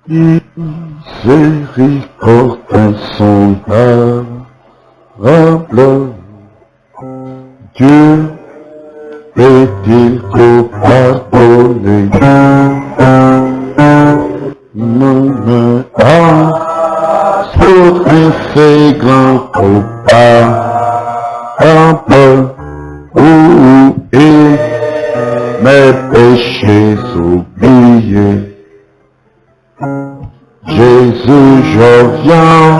Miséricorde insondable, Dieu peut-il te pardonner? Même sur un fait grand coupable, où est mes péchés oubliés? Jésus, je viens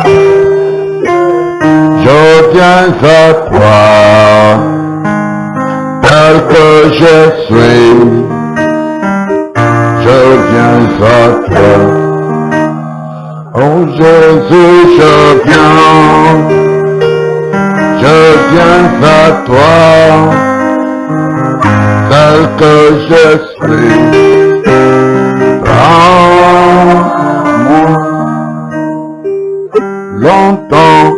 à toi, tel que je suis, je viens à toi. Oh Jésus, je viens à toi, tel que je suis. Prends-moi. Longtemps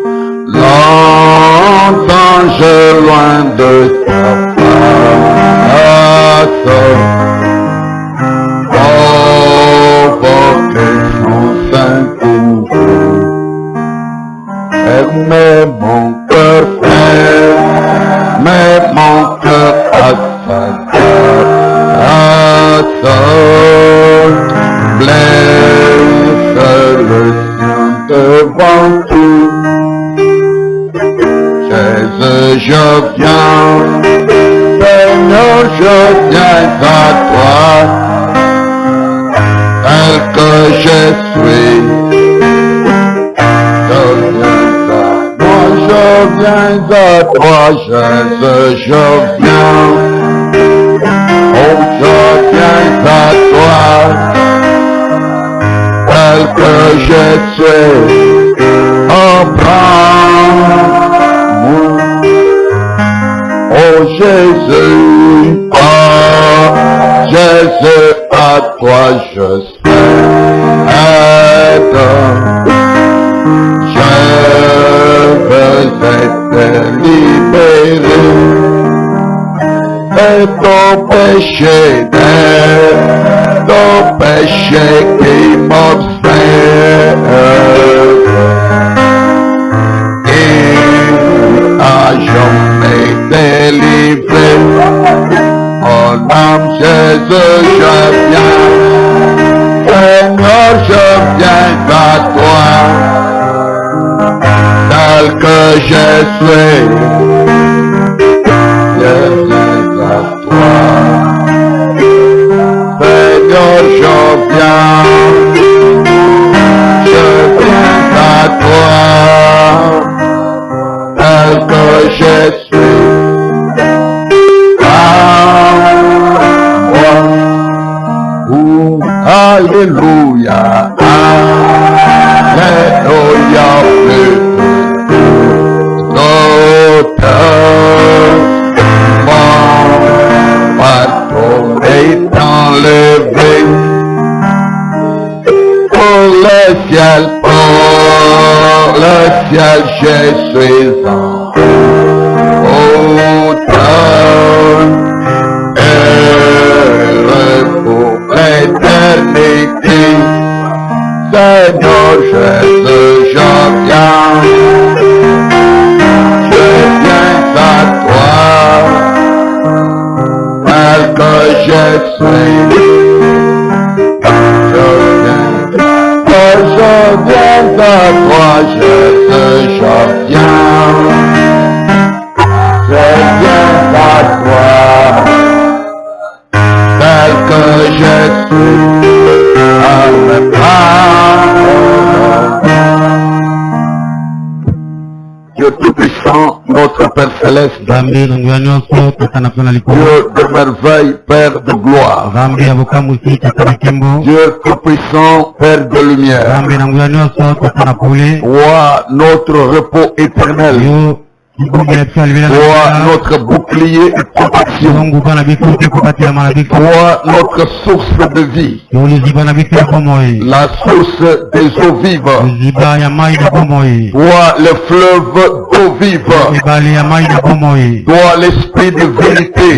je loin de ta face. Oh, porter son sein pour fermer mon cœur, mais mon cœur à sa grâce. Blesse le sien devant tout. Jésus, je viens, Seigneur, je viens à toi, tel que je suis. Je viens à toi, Jésus, je viens. Oh, je viens à toi, tel que je suis. Oh, prends-moi. Oh, Jésus, Jésus, à toi je suis. Aide. Je veux être libéré de ton péché, qui m'obsède. Et à jamais délivré. Oh âme, Jésus, je viens. Seigneur, je viens à toi, tel que je suis. Je viens à toi. Seigneur, je viens à toi, tel que je suis. Alléluia, Alléluia, mon pardon est enlevé. Pour le ciel, je suis en hauteur. Pour l'éternité, Seigneur Jésus, je viens à toi, tel que je suis. Je viens à toi, Jésus, je viens à toi, tel que je suis. Dieu Tout-Puissant, notre Père Céleste, Dieu de merveille, Père de gloire, Dieu Tout-Puissant, Père de lumière, Roi, notre repos éternel, Toi, notre bouclier et protection. Toi, notre source de vie. La source des eaux vives. Toi, le fleuve d'eau vive. Toi, l'esprit de vérité.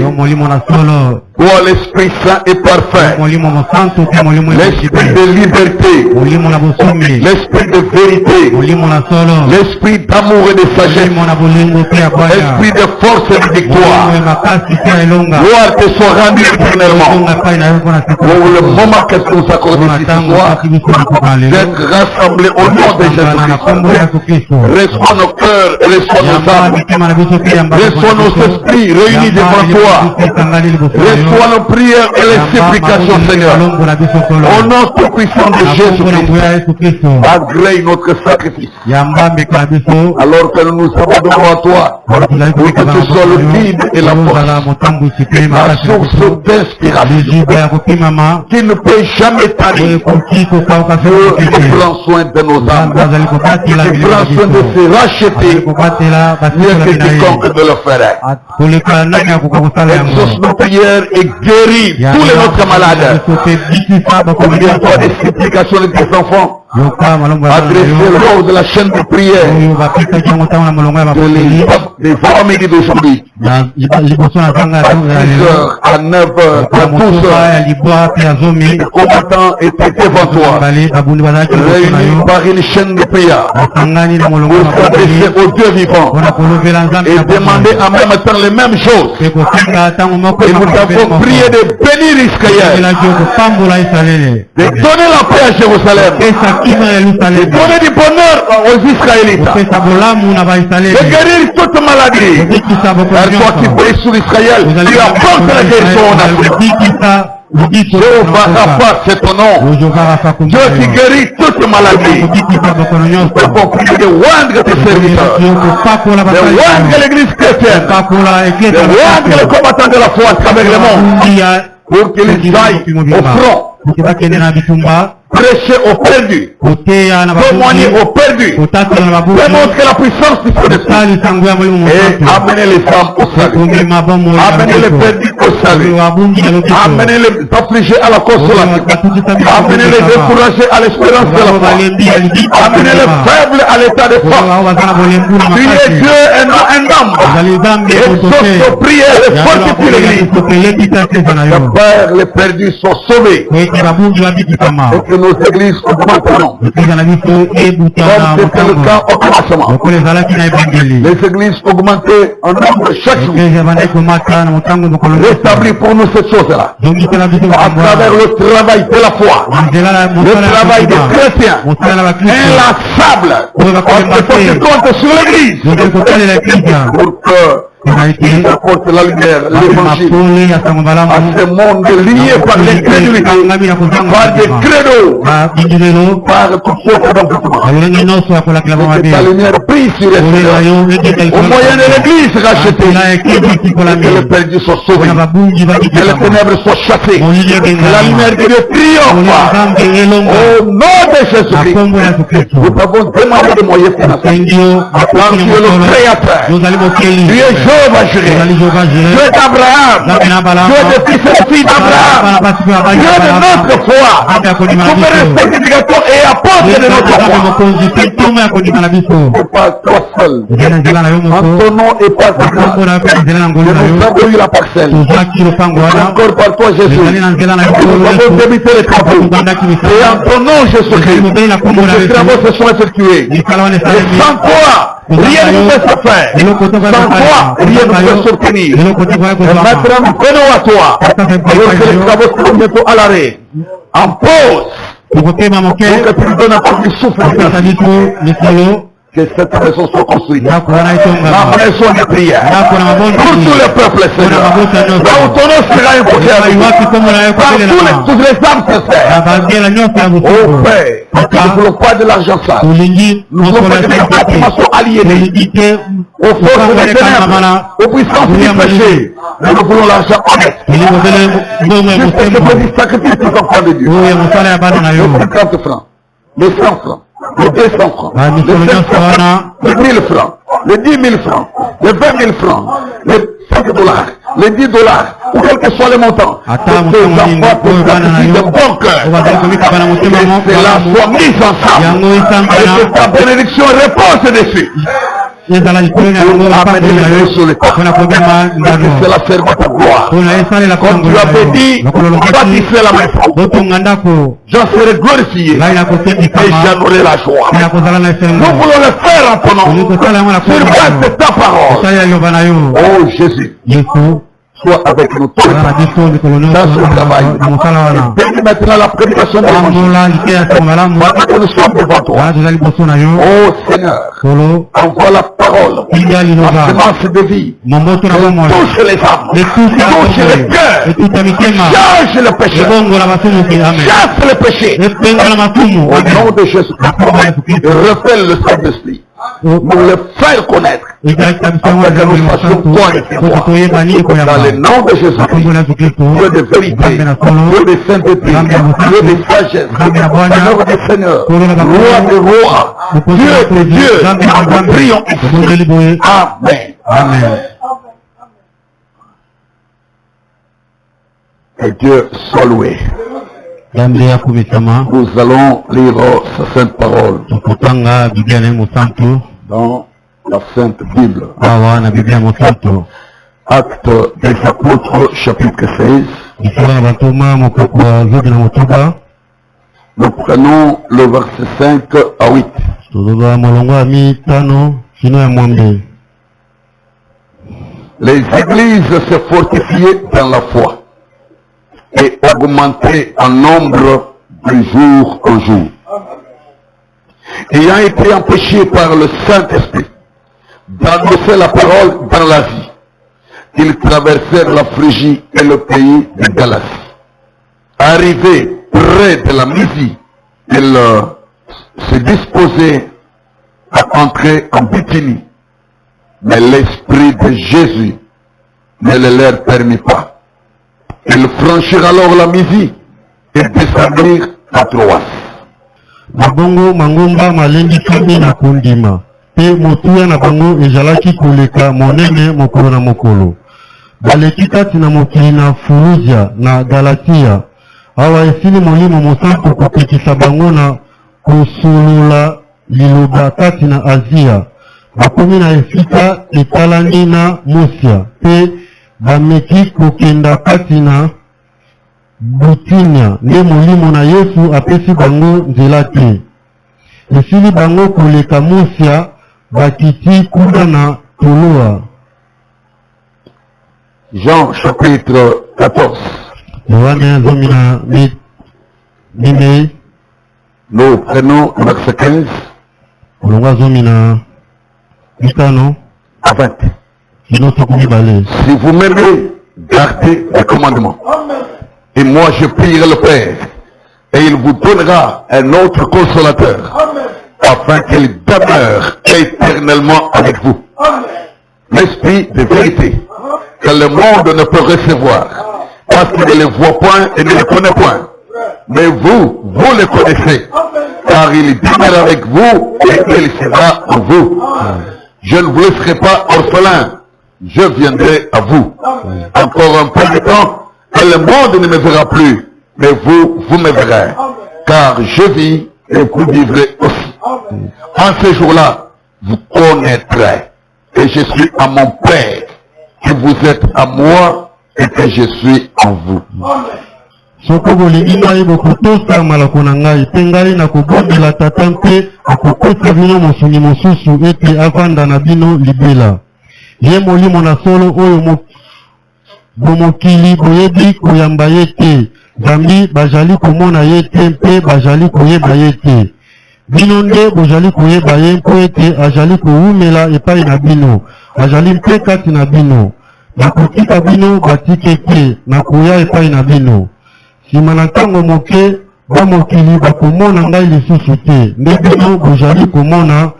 Toi, l'Esprit Saint est parfait. L'Esprit de liberté. L'Esprit de vérité. L'Esprit d'amour et de sagesse. L'Esprit de force et de victoire. Gloire te soit rendue éternellement. Pour le moment que nous accordons ici ce soir, d'être rassemblés au nom de Jésus-Christ. Reçois nos cœurs, reçois nos âmes. Reçois nos esprits réunis devant toi. Reçois nos prières et les supplications, Seigneur. Au nom tout-puissant de Jésus-Christ, agrée notre sacrifice. Alors que nous nous abandonnons à toi, pour que tu sois le guide et la force, la source d'inspiration, qui ne peut jamais tarir. Dieu qui prend soin de nos âmes, qui prend soin de se racheter, mieux que quiconque de le faire. Exauce nos prières et guéris tous les autres malades. Combien toi des supplications de tes enfants adressées lors de la chaîne de prière des familles d'aujourd'hui, à 6h, à 9h, à 12h, les combattants étaient devant toi, réunis par une chaîne de prière pour s'adresser aux dieux vivants et demander en même temps les mêmes choses. Et nous avons prié de bénir Israël, de donner la paix à Jérusalem, de donner du bonheur aux Israélites, de guérir toute maladie. Car toi qui pries sur Israël, tu apportes la guérison aux nations. Jéhovah Rapha, c'est ton nom. Dieu qui guérit toute maladie. Nous avons prié de oindre tes serviteurs, de oindre l'église chrétienne, de oindre les combattants de la foi à travers le monde, pour qu'ils aillent au front, prêcher aux perdus, témoigner aux perdus, démontrer la puissance du Saint-Esprit et amener les âmes au salut, amener les perdus au salut, amener les affligés à la consolation, amener les découragés à l'espérance de la foi, amener les faibles à l'état de force. Tu es Dieu et non un homme. Exauce nos prières et fortifie l'église. Père, les perdus sont sauvés. Et que nos églises augmenteront. Comme c'était le cas au commencement. Les églises augmentaient en nombre chaque jour. Rétablis pour nous cette chose-là. À travers le travail de la foi, le travail des chrétiens, inlassable. On peut compter sur l'église pour que il apporte la lumière, l'évangile à ce monde lié par l'incrédulité, par des credos, par toutes sortes d'envoûtements. Que ta lumière brille sur les Seigneur, au moyen de l'église rachetée, que les perdus soient sauvés, que les ténèbres soient chassées, que la lumière de Dieu triomphe. Au nom de Jésus-Christ, nous avons demandé des moyens financiers, car tu es le créateur, tu es Jéhovah Jireh, Dieu d'Abraham, Dieu des fils et filles d'Abraham, Dieu de notre foi, souverain sacrificateur et apôtre de notre foi. C'est pas toi seul, en ton nom et pas par toi. Nous avons eu la parcelle, encore par toi Jésus. Nous avons débuté les travaux, et en ton nom Jésus-Christ, nos travaux se sont effectués. Et sans toi, rien ne peut se faire. Sans toi, rien ne peut s'obtenir. Et maintenant, nous prenons à toi. Alors que les travaux seront bientôt à l'arrêt. En pause. Donc que tu nous donnes encore du souffle. Que cette maison soit construite. La maison de prière. Pour tous les peuples, Seigneur. Là où ton nom sera imposé avec nous. Par tous les âmes sincères. Oh Père, nous ne voulons pas de l'argent sale. Nous voulons pas de bâtiments sont aliénés. Aux forces des ténèbres, aux puissances du péché. Nous voulons l'argent honnête. Juste que petit sacrifice des enfants de Dieu. Les 50 francs. Les 100 francs. Les 200 francs, les 500 francs, les 1000 francs, les 10 000 francs, les 20 000 francs, les 5 dollars, les 10 dollars, ou quel que soit le montant. Que tes enfants te sacrifient de bon cœur. Que cela soit mis ensemble. Et que ta bénédiction repose dessus. Amène les sur le tas. C'est la servante ta gloire. Comme tu avais dit, bâtissez la maison. J'en serai glorifié. Et j'en aurai la joie. Nous voulons le faire en ton nom. Sur base de ta parole. Oh Jésus. Sois avec nous tous dans ce travail. Bénis maintenant la prédication de l'évangile. Maintenant que nous sommes devant toi. Oh Seigneur, envoie la parole, la semence de vie. Touche les âmes, touche les cœurs, change le péché, chasse le péché. Au nom de Jésus, refais le Saint-Esprit. Nous le faire connaître afin que nous fassions toi et toi dans le nom de Jésus-Christ. Dieu de vérité, Dieu de sainteté, Dieu de sagesse, Seigneur des seigneurs, roi des rois, Dieu de Dieu, nous prions ici. Amen. Amen. Et Dieu soit loué. Nous allons lire sa sainte parole dans la Sainte Bible. Actes des Apôtres, chapitre 16. Nous prenons le verset 5 à 8. Les églises se fortifiaient dans la foi et augmenter en nombre de jour en jour. Ayant été empêchés par le Saint-Esprit d'annoncer la parole dans l'Asie, ils traversèrent la Phrygie et le pays de Galatie. Arrivés près de la Mysie, ils se disposaient à entrer en Bithynie, mais l'Esprit de Jésus ne le leur permit pas. Ils franchirent alors la Mysie et descendirent à Troas. Mabongo mangomba malengi kami na kondima. Pe motuya na bango ejalaki koleka monene mokolo na mokolo. Baleki kati na mokili na Fuluzia na Galatia. Awa esili molimo mosantu kopekisa bango na kosolula liloba kati na Azia. Bakomi na esika etalani na Musia. Pe bameki kokenda kati na Butinia, nde molimo na Yesu apesi bango nzela te. Esili bango koleka Musia, bakiti kuna na Toloa. Jean chapitre 14. Nous prenons verset 15 à 20. Si vous m'aimez, gardez les commandements. Et moi je prierai le Père, et il vous donnera un autre consolateur, afin qu'il demeure éternellement avec vous. L'Esprit de vérité, que le monde ne peut recevoir, parce qu'il ne les voit point et ne les connaît point. Mais vous, vous le connaissez, car il demeure avec vous et il sera en vous. Je ne vous laisserai pas orphelin, je viendrai à vous. Encore un peu de temps, et le monde ne me verra plus, mais vous, vous me verrez, car je vis et vous vivrez aussi. En ce jour-là, vous connaîtrez que je suis à mon Père, que vous êtes à moi et que je suis en vous. Soko bolingi ngai bokotosa malako na ngai pe ngai na kobondela tata mpe akopesa bino mosuni mosusu ete avanda na bino libela. Ye molimo na solo oyo bomokili boyebi koyamba ye te, zambi bajali komona ye te mpe bajali koyeba ye te. Bino nde bojali koyeba ye mpo ete ajali kowumela epai na bino, ajali mpe kati na bino. Nakotika bino batikeke na koya epai na bino. Sima na ntango moke bamokili bakomona ngai lisusu te, nde bino bojali komona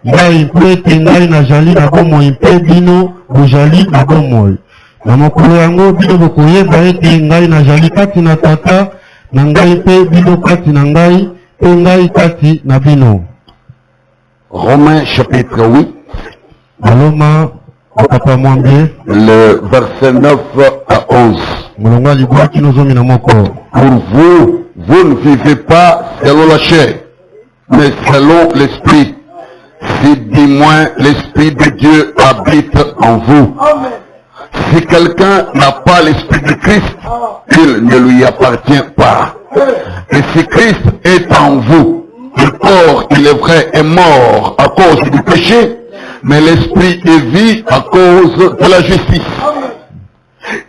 ngai mpo ete ngai najali na bomoi mpe bino bojali na bomoi. Na mokolo yango bino bokoyeba ete ngai najali kati na tata na ngai mpe bino kati na ngai mpe ngai kati na bino. Romains chapitre 8. Aloma papa mwambe. Le verset 9 à 11. Pour vous, vous ne vivez pas selon la chair, mais selon l'esprit. Si du moins l'Esprit de Dieu habite en vous. Si quelqu'un n'a pas l'Esprit de Christ, il ne lui appartient pas. Et si Christ est en vous, le corps, il est vrai, est mort à cause du péché, mais l'Esprit est vie à cause de la justice.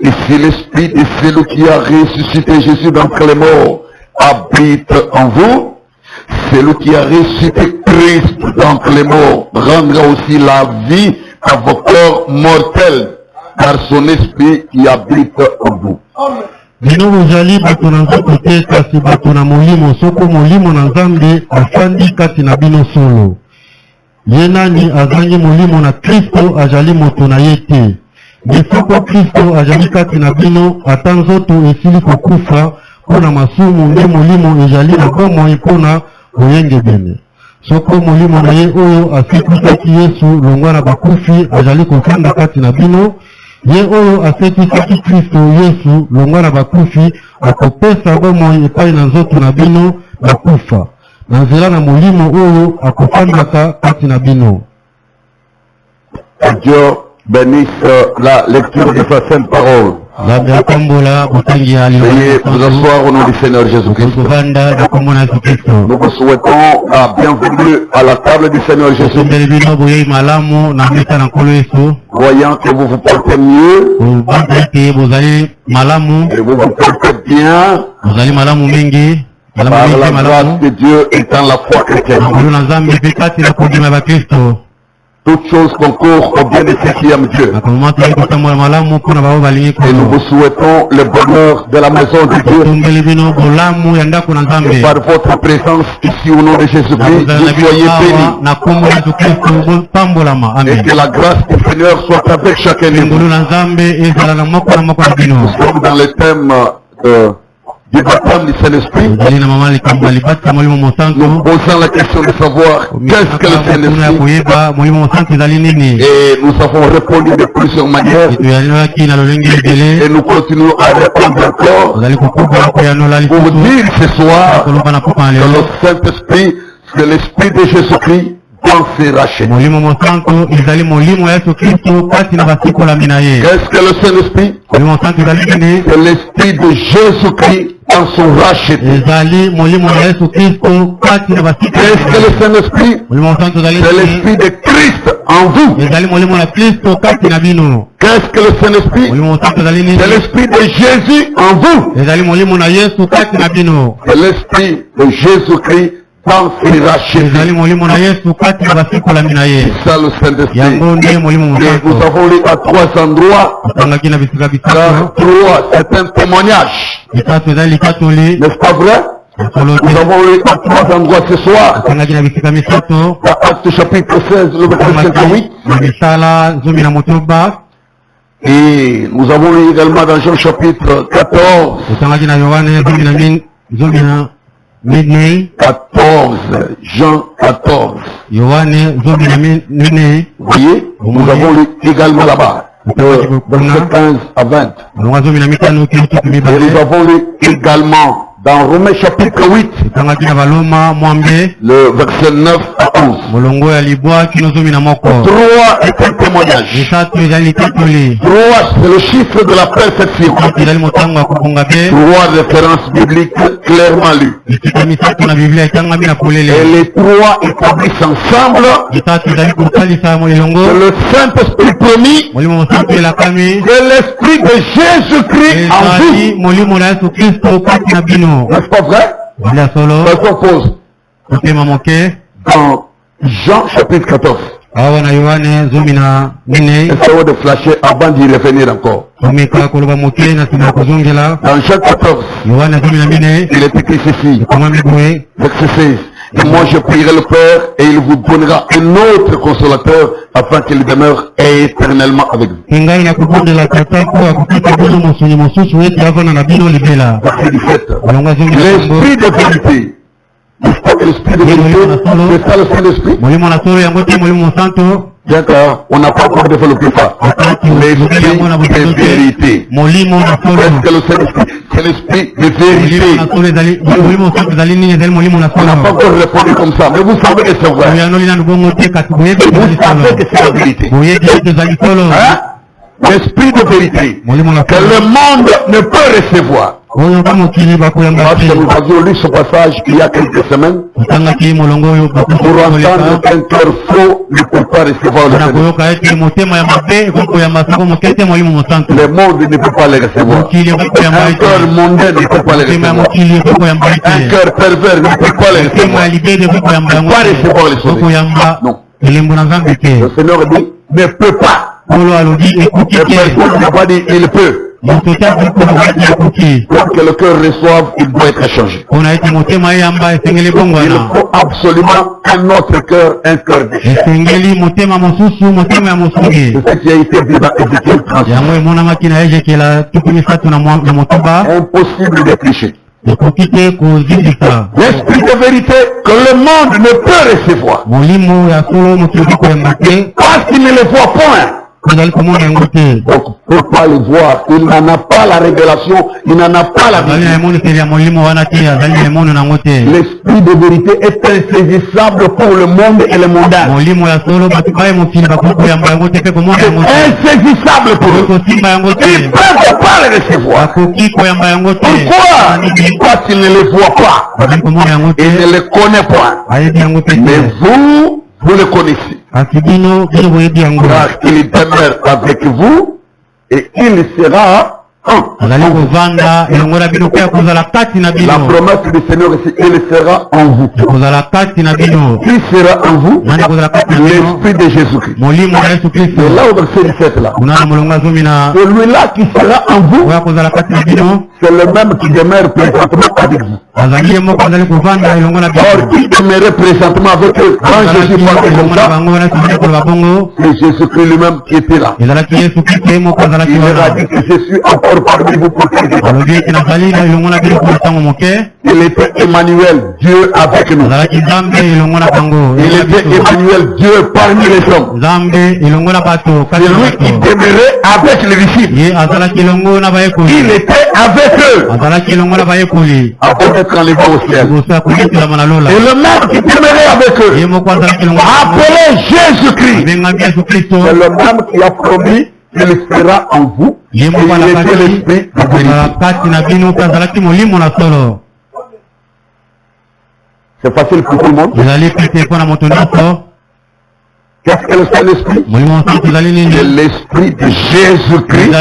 Et si l'Esprit de celui qui a ressuscité Jésus d'entre les morts habite en vous, celui qui a ressuscité Christ d'entre les morts rendra aussi la vie à vos corps mortels, par son Esprit qui habite en vous. Bino bozali bato na nzoto te kasi bato na molimo soko molimo na Nzambe afandi kati na bino solo. Ye nani azangi molimo na Kristo azali moto na ye te. Soko Kristo azali kati na bino ata nzoto esili kokufa mpona masumu nde molimo ezali na bomoi mpona boyengebene. Soko molimo na ye oyo asekwisaki Yesu longwa na bakufi azali kofanda kati na bino, ye oyo asekwisaki Kristo Yesu longwa na bakufi akopesa bomoi epai na nzoto na bino na kufa na nzela na molimo oyo akofandaka kati na bino. Dieu bénisse la lecture de sa sainte parole. Veuillez vous asseoir au nom du Seigneur Jésus-Christ. Nous vous souhaitons la bienvenue à la table du Seigneur Jésus. Voyant que vous vous portez mieux, et vous vous portez bien, par la grâce de Dieu et dans la foi chrétienne. Toutes choses concourent au bien de ceux qui aiment Dieu. Et nous vous souhaitons le bonheur de la maison de Dieu. Et par votre présence ici au nom de Jésus-Christ, vous soyez bénis. Et que la grâce du Seigneur soit avec chacun de vous. Nous sommes dans le thème du baptême du Saint-Esprit. Nous posons la question de savoir qu'est-ce que le Saint-Esprit. Et nous avons répondu de plusieurs manières. Et nous continuons à répondre encore pour dire ce soir que le Saint-Esprit, c'est l'Esprit de Jésus-Christ dans ses rachets. Qu'est-ce que le Saint-Esprit? C'est l'Esprit de Jésus-Christ dans son rachet. Qu'est-ce que le Saint-Esprit? C'est l'Esprit de Christ en vous. Qu'est-ce que le Saint-Esprit? C'est l'Esprit de Jésus en vous. C'est l'Esprit de Jésus-Christ dans ses rachets. C'est ça le Saint-Esprit. Et nous avons lu à trois endroits. Trois, c'est un témoignage. N'est-ce pas vrai? Nous avons lu à trois endroits ce soir. Acte chapitre 16, le verset 58. Et nous avons lu également dans Jean chapitre 14. 14, Jean 14. Vous voyez, nous avons lu également là-bas, verset 15 à 20. Et nous avons lu également dans Romains chapitre 8, le verset 9 à 11. 3 est un témoignage. 3 c'est le chiffre de la perfection. 3 références bibliques clairement lues. Et les 3 établissent ensemble le Saint-Esprit promis, c'est l'Esprit de Jésus-Christ en vous. N'est-ce pas vrai? Ça s'oppose. Dans Jean chapitre 14. Essayons de flasher avant d'y revenir encore. Dans Jean 14, il est écrit ceci, verset 16. Et moi je prierai le Père et il vous donnera un autre consolateur afin qu'il demeure éternellement avec vous. Verset 17. L'Esprit de vérité. L'Esprit de vérité, c'est ça le Saint-Esprit. D'accord, on n'a pas encore développé ça. L'Esprit de vérité. Qu'est-ce que le Saint-Esprit? C'est l'esprit de vérité. On n'a pas encore répondu comme ça, mais vous savez que c'est vrai. Vous savez que c'est la vérité. Hein? L'esprit de vérité que le monde ne peut recevoir. Parce que nous avions lu ce passage il y a quelques semaines pour entendre qu'un cœur faux ne peut pas recevoir le Seigneur. Le monde ne peut pas le recevoir. Un cœur mondain ne peut pas le recevoir. Un cœur pervers ne peut pas le recevoir. Ne peut pas recevoir le Seigneur. Non. Le Seigneur dit ne peut pas. Et personne n'a pas dit il peut. Pour que le cœur reçoive, il doit être changé. Il faut absolument un autre cœur, un cœur déchiré. C'est ce qui a été dit dans Ézéchiel 36. Impossible de tricher. L'esprit de vérité que le monde ne peut recevoir. Parce qu'il ne le voit point. Donc, pourquoi le voir? Il n'en a pas la révélation, il n'en a pas la vision. L'esprit de vérité est insaisissable pour le monde et le mondain. Insaisissable pour eux. Ils ne peuvent pas le recevoir. Pourquoi? Parce qu'ils ne le voient pas. Ils ne le connaissent pas. Mais vous le connaissez. Car il demeure avec vous et il sera un. La promesse du Seigneur ici, il sera en vous. Qui sera en vous? L'esprit de Jésus-Christ. Et là au verset 17 là. Celui-là qui sera en vous, c'est le même qui demeure présentement avec vous. Or, qui demeurait présentement avec eux quand Jésus parlait comme ça, c'est Jésus-Christ lui-même qui était là. Il leur a dit que je suis encore parmi vous pour que il était Emmanuel, Dieu avec nous. Il était Emmanuel, Dieu parmi les hommes. C'est lui qui demeurait avec les disciples. Il était avec eux. Avant d'être enlevé au ciel. Et le même qui demeurait avec eux, appelé Jésus-Christ, c'est le même qui a promis qu'il sera en vous. Et il était l'esprit de vérité. C'est facile pour tout le monde. Qu'est-ce que le Saint-Esprit? C'est l'esprit de Jésus-Christ. Le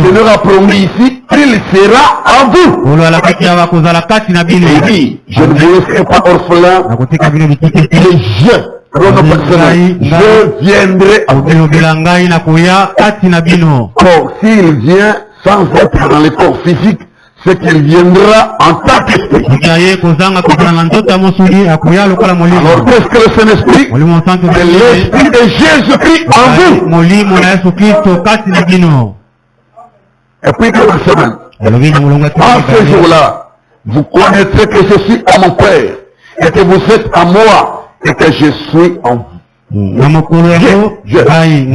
Seigneur a promis ici qu'il sera en vous. Il dit, je ne vous laisserai pas orphelin. Et je viendrai à vous. Or, s'il vient sans être dans le corps physique, c'est qu'il viendra en tant qu'esprit. Alors qu'est-ce que le Saint-Esprit? C'est l'esprit de Jésus-Christ en vous. Et puis quelques semaines, en ce jour-là, vous connaîtrez que je suis à mon Père et que vous êtes à moi et que je suis en vous.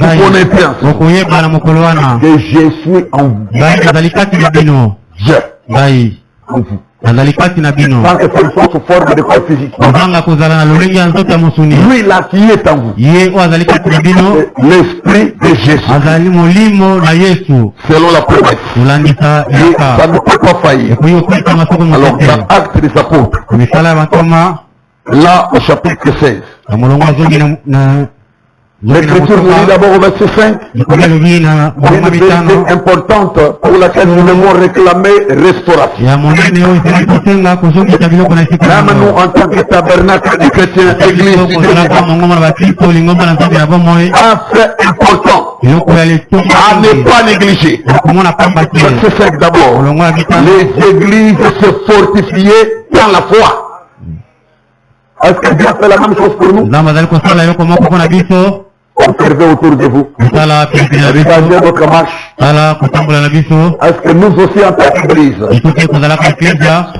Vous connaissez que je suis en vous. Tant que ça soit sous forme de corps physique. Lui là qui est en vous. L'esprit de Jésus. Selon la promesse. Et ça ne peut pas faillir. Alors dans Actes des Apôtres, là au chapitre 16. L'écriture nous dit d'abord au verset 5, une vérité importante pour laquelle nous devons réclamer restauration. Même nous en tant que tabernacle des chrétiens, église, un fait important à ne pas négliger. Verset 5 d'abord, les églises se fortifier dans la foi. Est-ce que Dieu fait la même chose pour nous? Observez autour de vous. Regardez votre marche. Est-ce que nous aussi en tant qu'église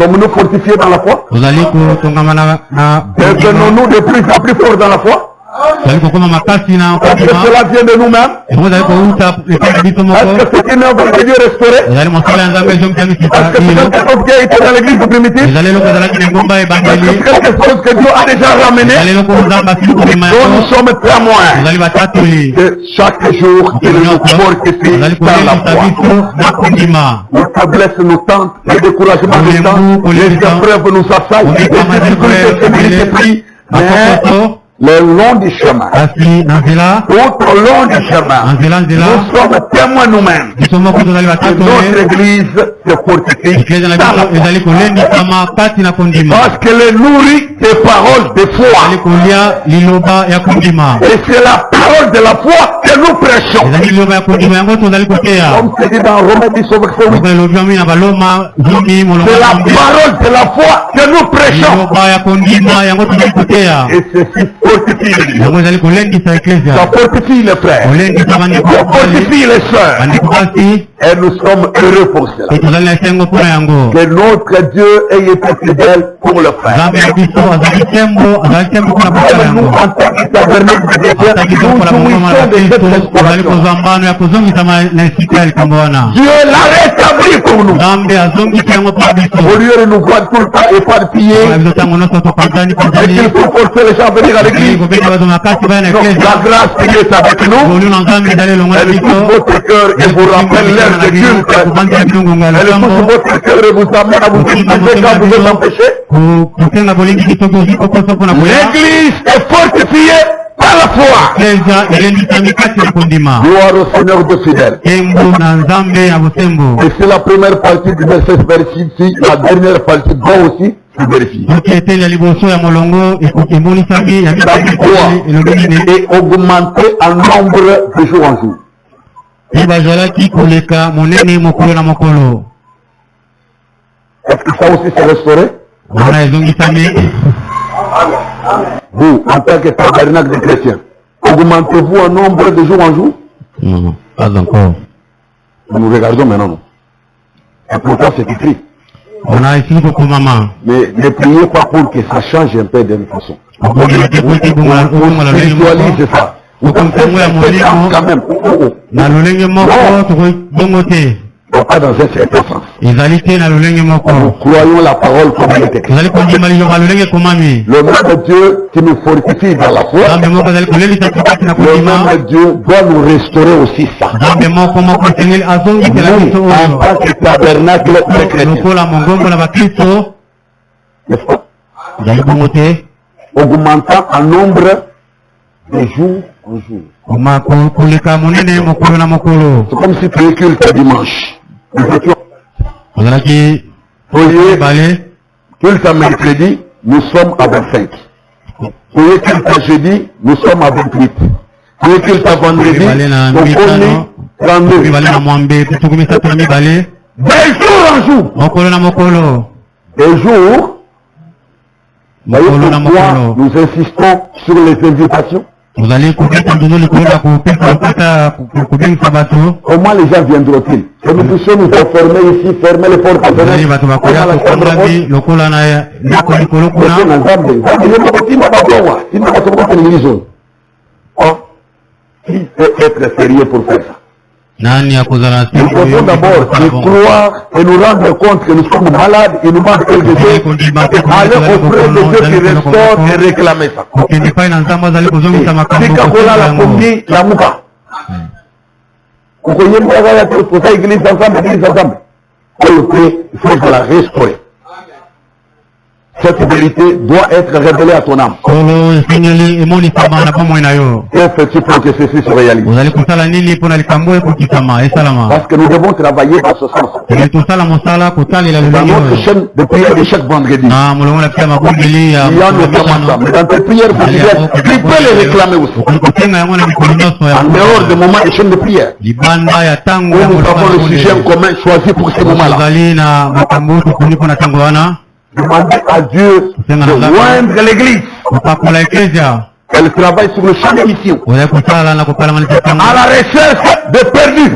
sommes-nous fortifiés dans la foi? Devenons-nous de plus en plus forts dans la foi? Est-ce que cela vient de nous-mêmes? Est-ce que c'est une œuvre de Dieu restaurée? Est-ce que c'est quelque chose qui a été dans l'église primitive? Est-ce que c'est quelque chose que Dieu a déjà ramené? Donc nous sommes témoins que chaque jour il nous fortifie dans la foi. Les faiblesses nous tentent, les découragements nous tentent, les épreuves nous assaillent, les difficultés se multiplient. Le long du chemin, tout au long du chemin, nous sommes témoins nous-mêmes. Notre église se fortifie parce qu'elle est nourrie des paroles de foi. Et c'est la parole de la foi que nous prêchons. Comme c'est dit dans Romains 10 au verset 8. C'est la parole de la foi que nous prêchons. Et ceci fortifie l'Église. Ça fortifie les frères. Ça fortifie les sœurs. Et nous sommes heureux pour cela. Que notre Dieu ait été fidèle pour le frère. Nous, en tant que tabernacle de Dieu, nous jouissons de cette restauration. Dieu l'a rétabli pour nous. Au lieu de nous voir tout le temps éparpillés, et qu'il faut forcer les gens à venir à l'église. La grâce qui est avec nous, elle touche votre cœur et vous rappelle l'heure de culte. Elle touche votre cœur et vous amène à vous disposer quand vous êtes empêché. L'église est fortifiée par la foi. Gloire au Seigneur de fidèles. Et c'est la première partie du verset vérifié ici, la dernière partie doit aussi se vérifier. Et augmenter en nombre de jour en jour. Est-ce que ça aussi s'est restauré? Vous, en tant que tabernacle des chrétiens, augmentez-vous en nombre de jour en jour? Non, pas encore. Nous regardons maintenant. Non. Et pourtant c'est écrit. Mais ne priez pas pour que ça change un peu d'une façon. Vous visualisez ça. Vous comprenez quand même. Pas dans un certain sens. Nous croyons la parole comme elle est écrite. Le même Dieu qui nous fortifie dans la foi, le même Dieu doit nous restaurer aussi ça. Nous, en tant que tabernacle des chrétiens, n'est-ce pas? Augmentant en nombre de jours en jour. C'est comme si tu es culte dimanche. Culte à mercredi, nous sommes à 25. Culte à jeudi, nous sommes à 28. Culte à vendredi, nous sommes à 32. Des jours en jour. Des jours. Voyez pourquoi nous insistons sur les invitations. Comment les gens viendront-ils? Que nous puissions nous enfermer ici, fermer les portes à fenêtre. Qui peut être sérieux pour faire ça? Nous devons d'abord croire et nous rendre compte que nous sommes malades et nous manquons quelque chose. Aller auprès de Dieu qui restaure et réclamer ça. Si Kakola la pompier, la mouka. Vous voyez, nous avons pour ça église ensemble. Il faut la restaurer. Cette vérité doit être révélée à ton âme. Que fais-tu pour que ceci se réalise? Parce que nous devons travailler dans ce sens. Dans notre chaîne de prière de chaque vendredi, il y a notamment ça. Mais dans tes prières quotidiennes, tu peux les réclamer aussi. En dehors des moments de chaîne de prière, où nous avons le sujet en commun choisi pour ces moments-là. Demandez à Dieu de joindre l'église. Elle travaille sur le champ de mission. À la recherche de perdus.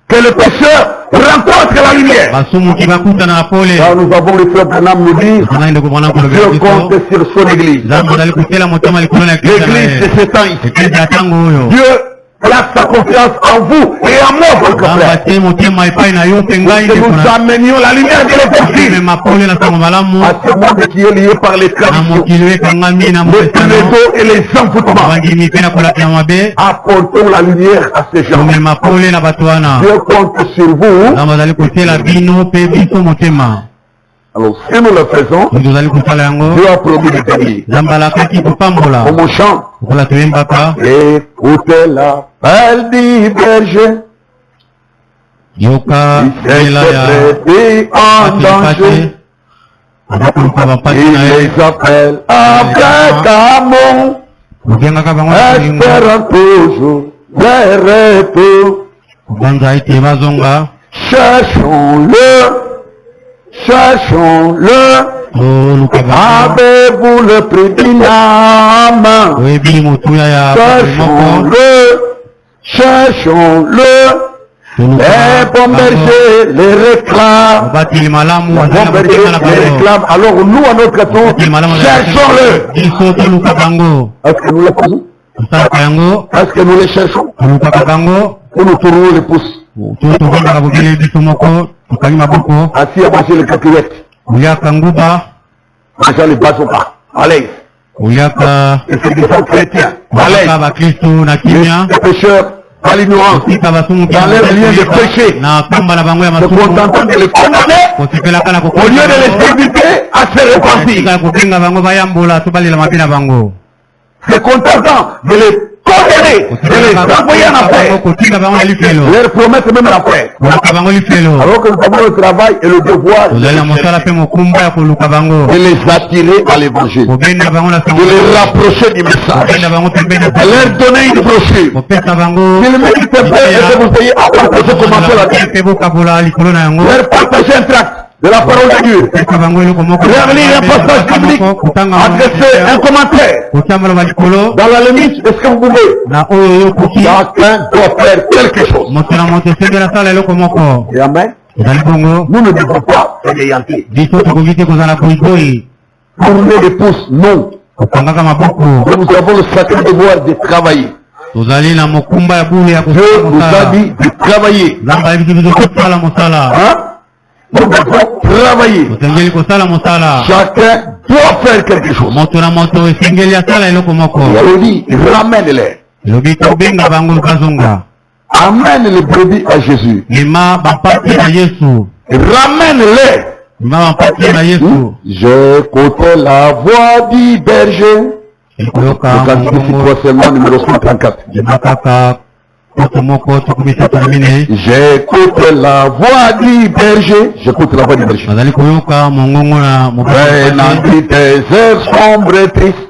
que le pécheur rencontre la lumière. Car nous avons le frère Branham nous dire, Dieu compte sur son église. L'église de ce temps ici. Dieu place sa confiance en vous et en moi, votre frère. Que nous amenions la lumière de l'évangile à ce monde qui est lié par les traditions, les plétos et les envoûtements. Apportons la lumière à ces gens. Dieu compte sur vous. Alors, si nous le faisons, Dieu a promis de bénir. Au mon chant, écoutez l'appel du berger. Il s'est prêté en danger. Il les appelle avec amour, espérant toujours les retours. Cherchons-le. Cherchons-le, avez-vous le prix d'une âme? Cherchons-le, cherchons-le, les bons bergers les réclament. Les bons bergers les réclament, alors nous à notre tour, cherchons-le. Est-ce que nous le faisons? Est-ce que nous les cherchons? Ou nous tournons les pouces? Assis à manger les cacahuètes. Mangeant les bazookas. Allez. Et c'est des gens chrétiens. Allez. Les pécheurs, pas l'ignorance. Dans leur lien de péché. Se contentant de les condamner au lieu de les inviter à se repentir. Se contentant de les condamner, de les envoyer en enfer. Leur promettre même l'enfer. Alors que nous avons le travail et le devoir de les attirer à l'évangile, de les rapprocher du message, de leur donner une brochure. S'ils méritent de vous payer à partager commencer la vie, leur partager un tract de la parole de Dieu, leur lire un passage biblique, adresser un commentaire, dans la limite de ce que vous pouvez. Chacun doit faire quelque chose. Et amen. Nous ne devons pas anéantir. Tourner les pouces, non. Nous avons le sacré devoir de travailler. Dieu nous a dit de travailler. Nous devons travailler. Chacun doit faire quelque chose. Il dit, ramène-les. Amène les brebis à Jésus. Ramène-les. J'écoutais la voix du berger. Le cantique seulement numéro 134. J'écoute la voix du berger. J'écoute la voix du berger. Prenant tes heures sombres et tristes,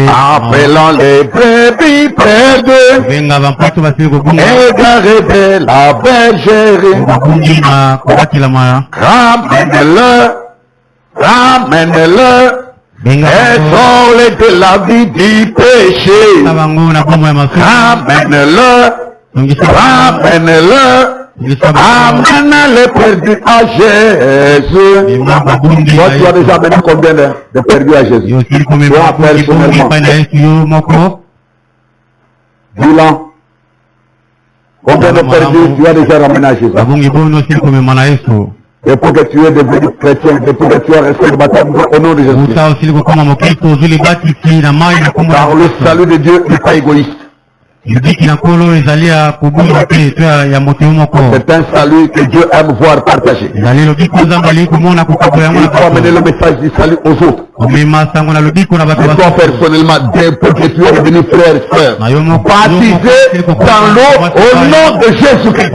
appelant les brebis perdues, égarées de la bergerie. Ramène-le, ramène-le. Et sors-les de la vie du péché. Ramène-le, ramène-le, amène-le perdu à Jésus. Toi, tu as déjà amené combien de perdus à Jésus? Toi, personnellement. Bilan. Combien de perdus tu as déjà ramené à Jésus? Et pour que tu aies devenu chrétien, et pour que tu aies resté le baptême au nom de Jésus. Car le salut de Dieu n'est pas égoïste. C'est un salut que Dieu aime voir partagé. Il faut amener le message du salut aux autres. Et toi personnellement, pour que tu es devenu frère et soeur, baptisé dans l'eau au nom de Jésus-Christ.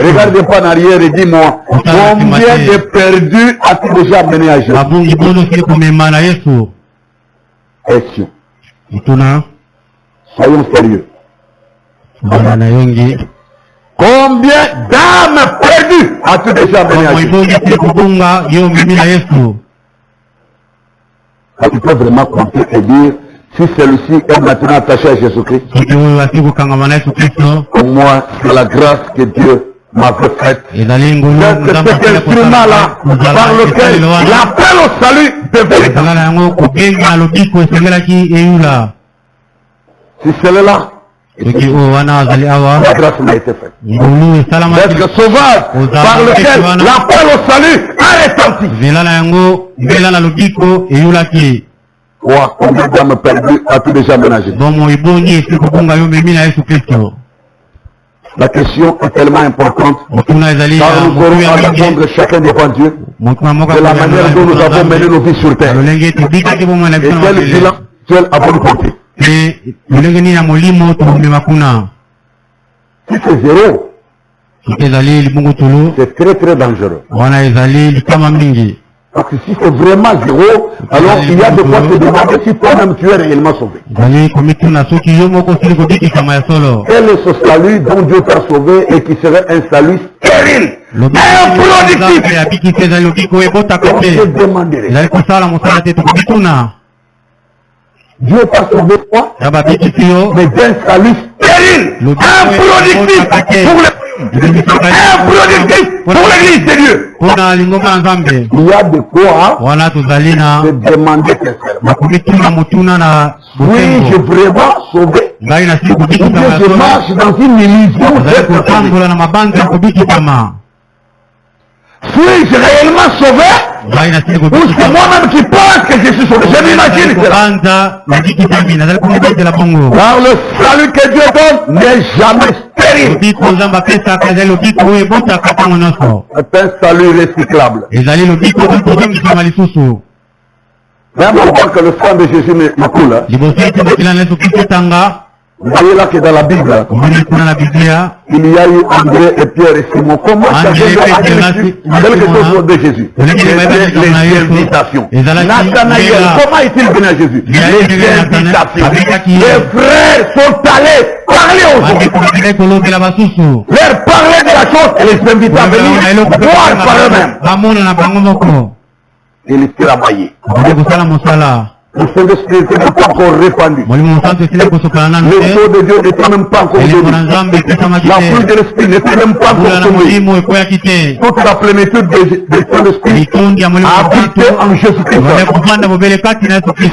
Regarde pas en arrière et dis-moi, combien de perdus as-tu déjà amené à Jésus? Question. Soyons sérieux. Combien d'âmes perdues as-tu déjà amené à Jésus? Tu peux vraiment compter et dire, Si celui-ci est maintenant attaché à Jésus-Christ, pour moi, c'est la grâce que Dieu m'avait faite. C'est cet instrument-là par lequel l'appel au salut devait être. Si celle-là, la grâce m'a été faite. D'être sauvage par lequel l'appel au salut a retenti. Combien d'âmes perdues as-tu déjà ménagé? La question est tellement importante car nous aurons à répondre chacun devant Dieu de la manière dont nous avons mené nos vies sur terre. Et quel bilan quel avons-nous porté? Si c'est zéro, c'est très très dangereux. Parce que si c'est vraiment zéro, alors il y a de quoi se demander si toi-même tu es réellement sauvé. Quel est ce salut dont Dieu t'a sauvé et qui serait un salut stérile, improductif? Je demanderai. Dieu t'a sauvé toi, mais d'un salut stérile, improductif pour l'église de Dieu. Il y a de quoi se demander sincèrement. Oui, je vraiment sauvé. Ou bien je marche dans une illusion. Suis-je réellement sauvé? Ou c'est moi-même qui pense que je suis sauvé? Je m'imagine cela. Car le salut que Dieu donne n'est jamais stérile. C'est un salut recyclable. Même avant que le sang de Jésus ne coule. Vous voyez là que dans la Bible, il y a eu André et Pierre et Simon. Comment chacun a quelque chose de Jésus? Les invitations. Nathanaël, comment est-il venu à Jésus? Les invitations. Les frères sont allés parler aux autres. Leur parler de la chose et les inviter à venir voir par eux-mêmes. Et les travailler. Le Saint-Esprit n'était même pas encore répandu. Le feu de Dieu n'était même pas encore donné. La pluie de l'Esprit n'était même pas encore tombée. Toute la plénitude du Saint-Esprit a habité en Jésus-Christ.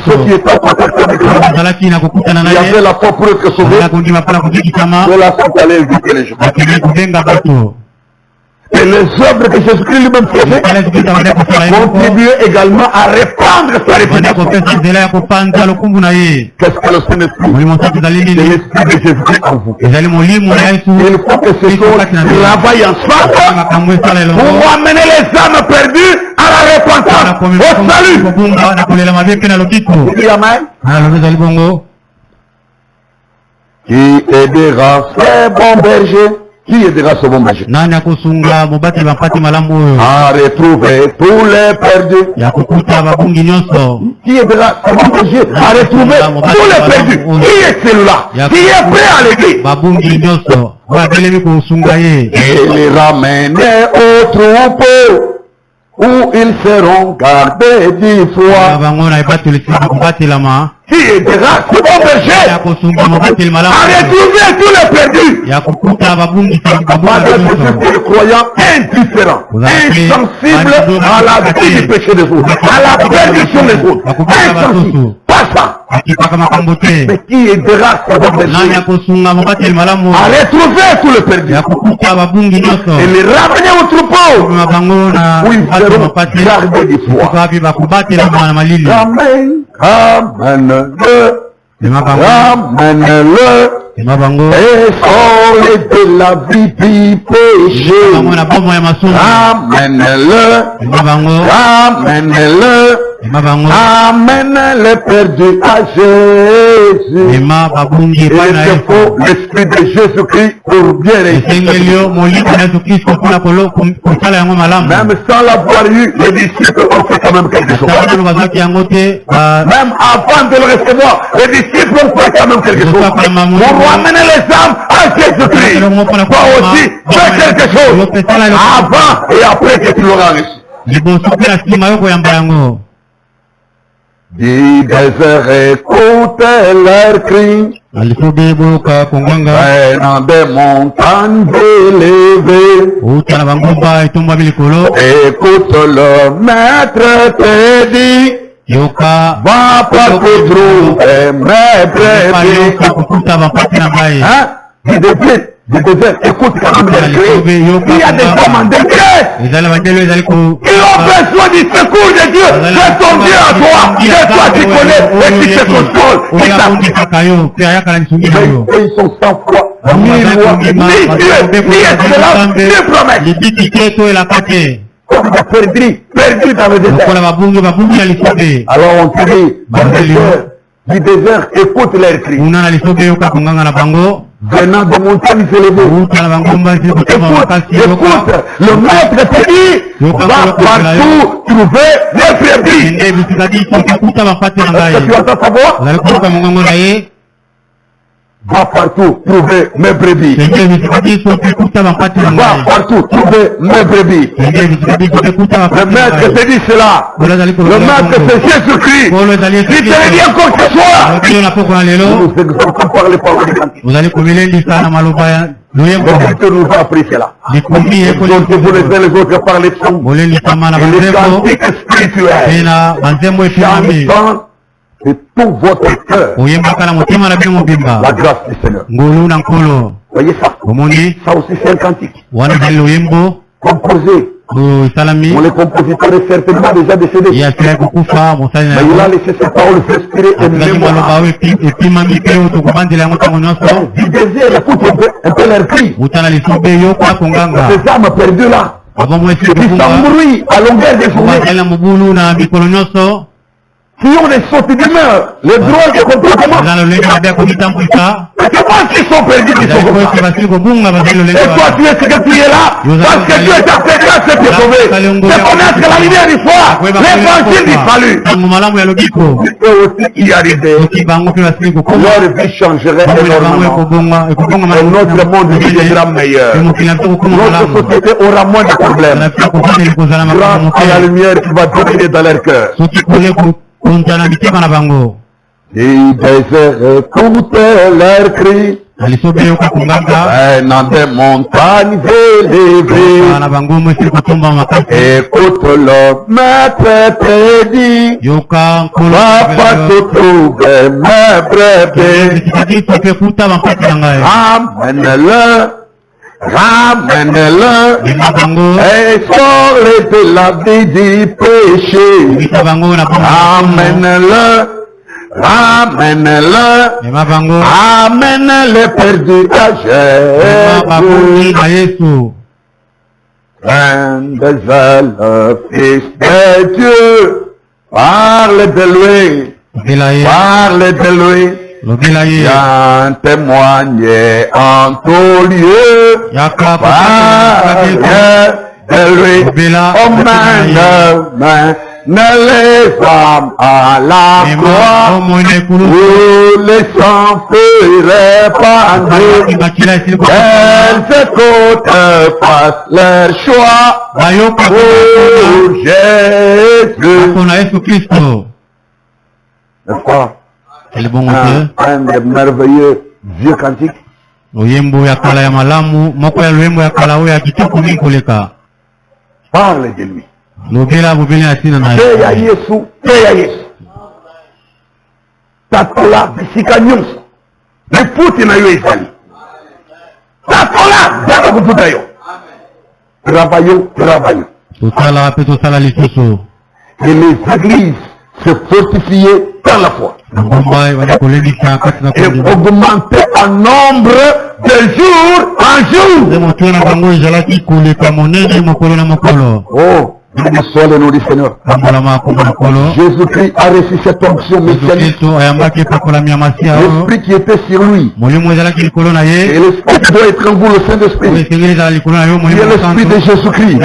Ceux qui étaient en contact avec lui, il y avait la foi pour être sauvé. Cela sont allés éviter les gens. Et les œuvres que Jésus-Christ lui-même faisait contribuaient également à répandre sa réputation. Qu'est-ce que le Saint-Esprit? C'est l'Esprit de Jésus-Christ en vous. Il faut que ce soit travail ensemble pour amener les âmes perdues à la repentance, au salut. Dis amen. Qui aidera ces bons bergers? Qui aidera ce bon berger? À retrouver tous les perdus. Qui aidera ce bon berger à retrouver tous les perdus? Qui est celui-là? Qui est prêt à l'aider? Et les ramener au troupeau où ils seront gardés 10 fois. Qui aidera ce bon berger à retrouver tous les perdus? Pas d'être le croyant indifférent, insensible à la vie du péché des autres, à la perdition des autres, insensible. Pas ça. Mais qui aidera ce bon berger à retrouver tous les perdus et les ramener au troupeau où ils seront gardés du foi. Amen. Ramène-le, ramène-le, et sors-le de la vie du péché. Ramène-le, ramène-le, amène le perdu à Jésus. Il te faut l'Esprit de Jésus-Christ pour bien réussir. Même sans l'avoir eu, les disciples ont fait quand même quelque chose. Même avant de le recevoir, les disciples ont fait quand même quelque chose. Pour ramener les âmes à Jésus-Christ. Toi aussi, fais quelque chose avant et après que tu l'auras reçu. Du désert, écoute leurs cris. Venant des montagnes élevées. Écoute le maître te dit. Va partout trouver mes brebis. Hein? Du désert, écoute quand même les cris. Il y a des hommes en détresse. Ils ont besoin du secours de Dieu. C'est ton Dieu à toi. C'est toi qui connais et qui te contrôle. Ils sont sans foi, ni loi, ni Dieu, ni espérance, ni promesse. Comme tu as perdu dans le désert. Alors on te dit, du désert, écoute leurs cris. Venant de montagnes élevées. Écoute, le maître te dit, va partout trouver les brebis. Est-ce que tu entends sa voix? Va partout trouver mes brebis. Va partout trouver mes brebis. Le maître te dit cela. Le maître c'est Jésus-Christ. Il te le dit encore ce soir. Nous exhortons par les paroles du cantique. Le maître nous a appris cela. Exhortez-vous les uns les autres par les psaumes et les cantiques spirituels. Chantant de tout votre cœur la grâce du Seigneur. Voyez ça? Ça aussi c'est un cantique composé. Les compositeurs est certainement déjà décédé. Mais il a laissé ses paroles s'inspirer et mémoire. Du désert, écoute un peu leur cri. Ces âmes perdues là, qui s'embrouillent à longueur de journée, qui ont des sautes d'humeur, les droits de comportement. C'est pas qu'ils sont perdus, qu'ils sont comme ça. Et toi, tu es ce que tu es là, parce que tu es appelé grâce et tu es sauvé. C'est connaître la lumière du soir, l'évangile du salut. Et aussi y arriver. Leur vie changerait énormément. Et notre monde deviendra meilleur. Notre société aura moins de problèmes. Grâce à la lumière qui va dominer dans leur cœur. Du désert, écoute leurs cris. Venant des montagnes élevées. Écoute le maître te dit. Va partout trouver mes brebis. Ramène-le, et sors-le de la vie du péché. Amène-le perdu à Jésus. Reine des ailes, Fils de Dieu, parle de lui, viens témoigner en tout lieu, parle de lui, mène les âmes à la croix, où les sangs furent répandus, qu'elles écoutent, fassent leur choix pour Jésus. N'est-ce pas? Un des merveilleux vieux cantiques. Parle de lui. Teya Yesu. Tatola bisika nyonso. Lifuti na yo ezali. Tatola zaka kufuta yo. Travaillons. Et les églises se fortifier dans la foi. Et augmenter en nombre de jour en jour. Oh, soit le nom du Seigneur. Jésus-Christ a reçu cette onction messianique. L'esprit qui était sur lui. Et l'esprit qui doit être en vous, le Saint-Esprit. Il y a l'esprit de Jésus-Christ.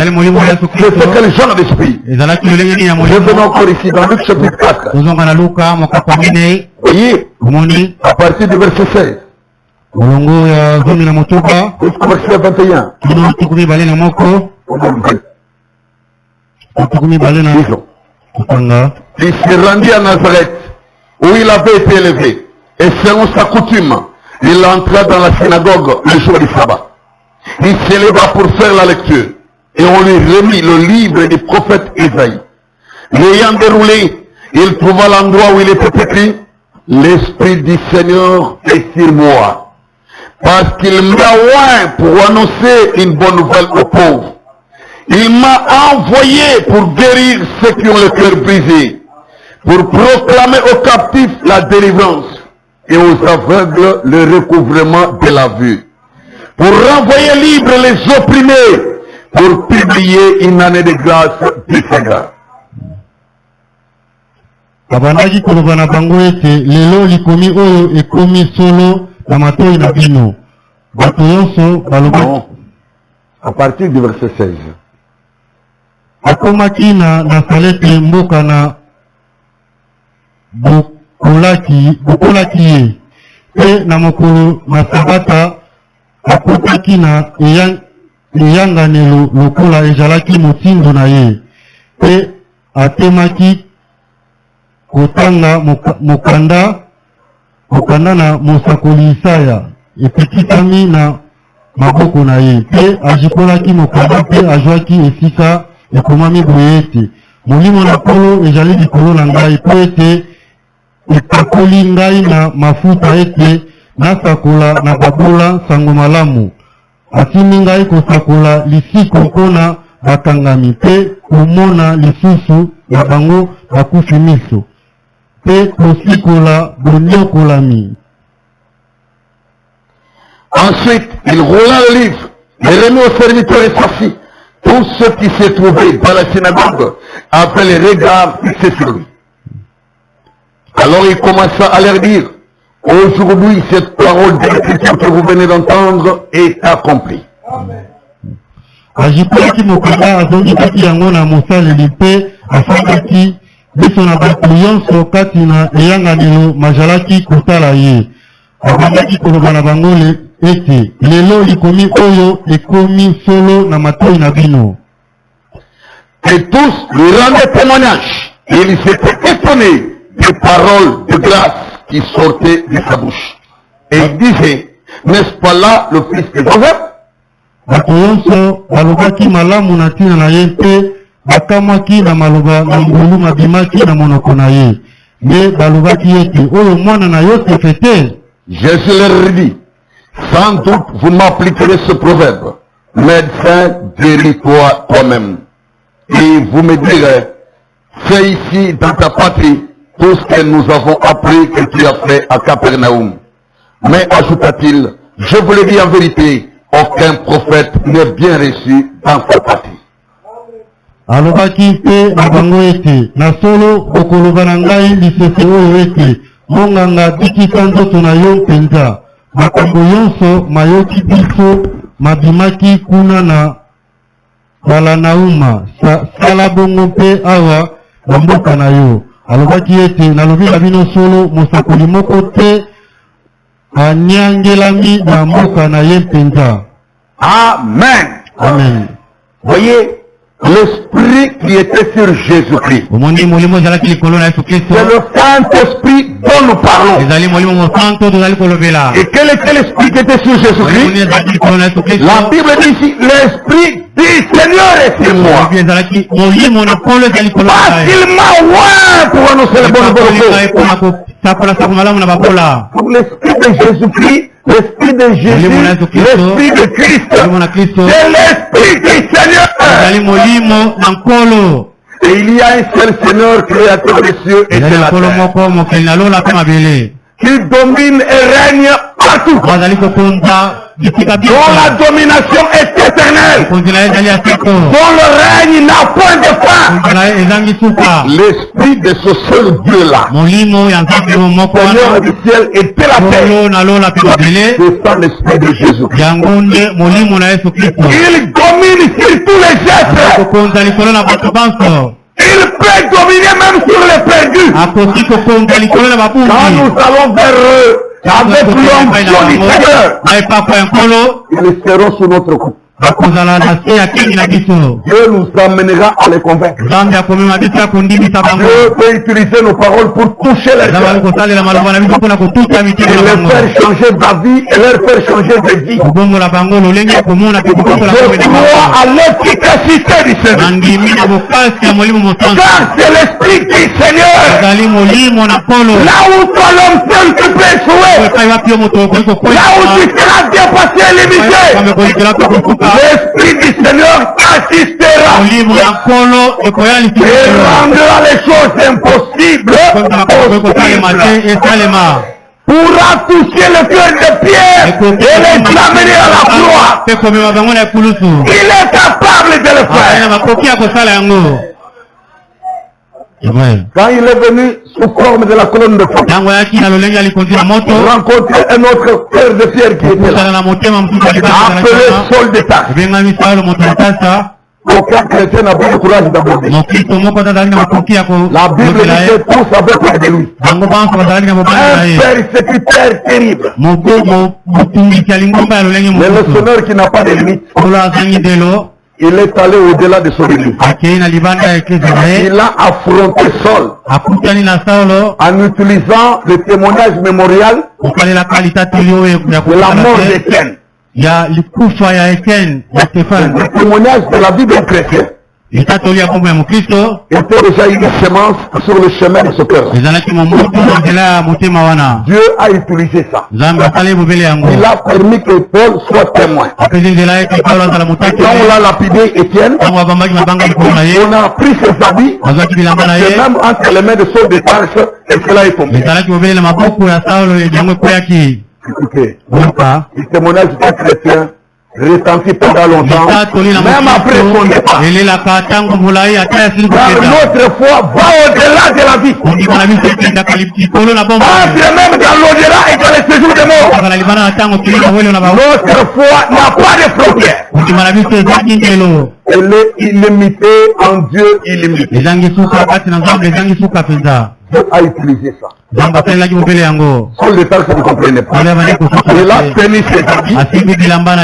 C'est quel genre d'esprit? Revenons encore ici dans Luc chapitre 4. Voyez, à partir du verset 16. Jusqu'au verset 21. Disons. il s'est rendu à Nazareth, où il avait été élevé. Et selon sa coutume, il entra dans la synagogue le jour du sabbat. Il s'éleva pour faire la lecture. Et on lui remit le livre du prophète Isaïe. L'ayant déroulé, il trouva l'endroit où il était écrit « L'Esprit du Seigneur est sur moi, parce qu'il m'a oint pour annoncer une bonne nouvelle aux pauvres. Il m'a envoyé pour guérir ceux qui ont le cœur brisé, pour proclamer aux captifs la délivrance et aux aveugles le recouvrement de la vue, pour renvoyer libres les opprimés, pour publier une année de grâce du Seigneur. » Abandaki koloba na bango ete lelo likomi oyo ekomi solo na matoi na bino. Bato nyonso baloba. À partir du verset 16. Akomaki na Nasalete mboka na bukolaki ye. Pe na mokolo na sabata akotaki na eyanganelo lokola ezalaki motindo na ye. Pe atemaki kotanga mokanda na mosakoli Isaya epekisami na maboko na ye. Pe ajikolaki mokanda pe azwaki esika ekomami boye ete molimo na nkolo ezali likolo na ngai po ete epakoli ngai na mafuta ete nasakola na babola sango malamu. Atimi ngai kosakola lisiko mpona bakangami pe komona lisusu na bango bakufi miso pe kosikola bonyokolami. Ensuite, il roula le livre, il remit aux serviteurs et s'assit. Tous ceux qui se trouvaient dans la synagogue avaient les regards fixés sur lui. Alors il commença à leur dire, aujourd'hui cette parole d'écriture que vous venez d'entendre est accomplie. Ajipaki mokanda azongikaki yango na mosaleli mpe afandaki biso na bato nyonso kati na eyanganelo mazalaki kotala ye. Abandaki koloba na bango ete lelo likomi oyo ekomi solo na matoi na bino. Et tous lui rendaient témoignage. Et ils étaient étonnés des paroles de grâce qui sortaient de sa bouche. Et ils disaient, n'est-ce pas là le fils de Joseph? Bato nyonso balobaki malamu na ntina na ye mpe bakamwaki na maloba na ngulu mabimaki na monoko na ye. Nde balobaki ete oyo mwana na Yosefe te. Jésus leur dit, sans doute vous m'appliquerez ce proverbe, médecin, guéris-toi toi-même. Et vous me direz, fais ici dans ta patrie tout ce que nous avons appris que tu as fait à Capernaum. Mais ajouta-t-il, je vous le dis en vérité, aucun prophète n'est bien reçu dans sa patrie. Alobaki mpe na bango ete na solo okoloba na ngai lisese oyo ete monganga bikisa nzoto na yo mpenza. Makambo nyonso mayoki biso mabimaki kuna na Balanauma sala bongo mpe awa na mboka na yo. Alobaki ete nalobi na bino solo mosakoli moko te anyangelami na mboka na ye mpenza. Amen. Amen. Voyez, l'esprit qui était sur Jésus-Christ. C'est le Saint-Esprit dont nous parlons. Et quel était l'esprit qui était sur Jésus-Christ? La Bible dit ici, l'esprit du Seigneur est sur moi. Parce qu'il m'a oint pour annoncer le bon nouveau. Pour l'esprit de Jésus-Christ, l'esprit de Jésus, l'esprit de Christ, c'est l'esprit du Seigneur. Et il y a un seul Seigneur, créateur des cieux et de la terre, qui domine et règne partout, dont la domination est éternelle, dont le règne n'a point de fin. L'esprit de ce seul Dieu-là, Seigneur du ciel et de la terre, c'est ça l'esprit de Jésus. Il domine sur tous les êtres. Il peut dominer même sur les perdus. Quand nous allons vers eux, avec l'onction du Seigneur, ils seront sous notre coup. Dieu nous amènera à les convaincre. Dieu peut utiliser nos paroles pour toucher les gens. Et les faire changer d'avis et leur faire changer de vie. Je crois à l'efficacité du Seigneur. Car c'est l'esprit du Seigneur. Là où toi l'homme seul tu peux échouer. Là où tu seras dépassé et limité. L'esprit du Seigneur assistera et rendra les choses impossibles pourra toucher le cœur de Pierre et les amener à la gloire. Il est capable de le faire. Quand il est venu sous forme de la colonne de feu, rencontrer un autre cœur de pierre qui était là, appelé Saul de Tarse. Aucun chrétien n'a pas le courage d'aborder. La Bible dit que tous avaient peur de lui. Un persécuteur terrible. Mais le Seigneur qui n'a pas de limite, il est allé au-delà de son limite. Il a affronté Saul en utilisant le témoignage mémorial de la mort d'Étienne. Le témoignage de la Bible chrétienne était déjà une semence sur le chemin de ce cœur. Dieu a utilisé ça. Il a permis que Paul soit témoin. Quand on l'a lapidé Étienne, on a pris ses habits, et même entre les mains de Saul de Tarse, et cela est tombé. Écoutez, le témoignage d'un chrétien retentit pendant longtemps, même après son départ. Car l'autre foi va au-delà de la vie. Entre même dans l'au-delà et dans les séjours de mort. L'autre foi n'a pas de frontières. Elle est illimitée en Dieu illimité. Dieu a utilisé ça. Saul de Tarse ne comprenait pas. Il a tenu ses habits.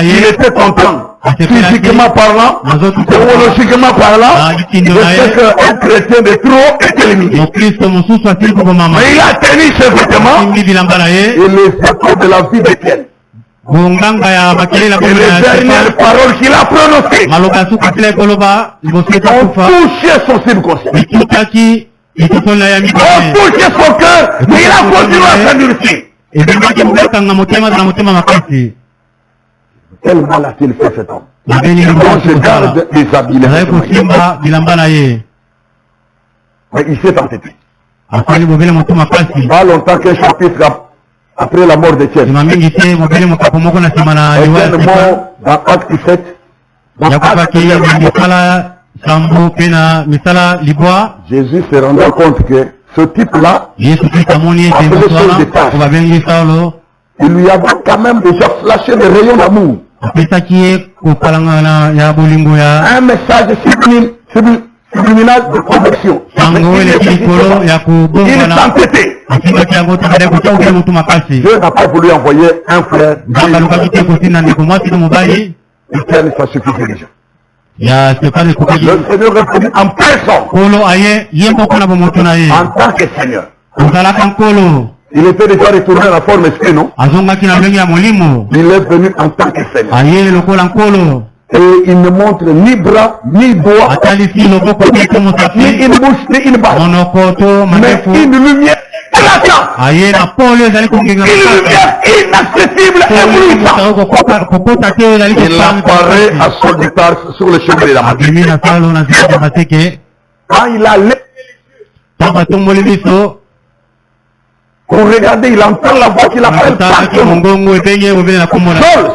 Il était content. Physiquement parlant, théologiquement parlant, de ce qu'un chrétien de trop était limité. Mais il a tenu ses vêtements et les actes de la vie d'Étienne. Et les dernières paroles qu'il a prononcées ont touché son subconscient. On touche son cœur, mais il a continué à s'endurcir. Quel mal a-t-il fait cet homme? On se garde des habits. Mais il s'est entêté. Pas longtemps qu'un chapitre après la mort d'Étienne. Étienne mort dans Acte 7. Jésus se rendait compte que ce type-là, il lui avait quand même déjà flashé des rayons d'amour. Un message subliminal de conviction. Il s'entêtait. Dieu n'a pas voulu envoyer un frère. Étienne, ça suffisait déjà. Le Seigneur répondit en personne. En tant que Seigneur. Il était déjà retourné à la forme esprit, non? Il est venu en tant que Seigneur. Et il ne montre ni bras, ni doigts, ni une bouche, ni une barre. Mais une lumière éclatante. Une lumière inaccessible et brûlante. Il apparaît à Saul de Tarse sur le chemin de Damas. Quand il a qu'on regarde, il entend la voix qu'il appelle par son nom. Saul,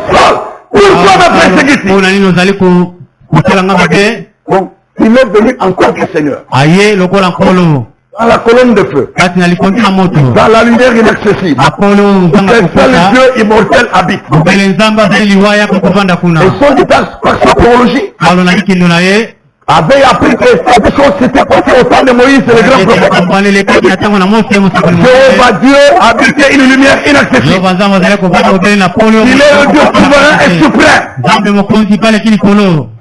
Saul, pourquoi me persécutes-tu? Donc, il est venu en tant que Seigneur. Dans la colonne de feu. Dans la lumière inaccessible. C'est seul Dieu immortel habite. Et Saul de Tarse, par sa théologie, avait appris que cette chose s'était passée au temps de Moïse et le grand prophète. Jéhovah Dieu habitait une lumière inaccessible. Il est le Dieu souverain et suprême.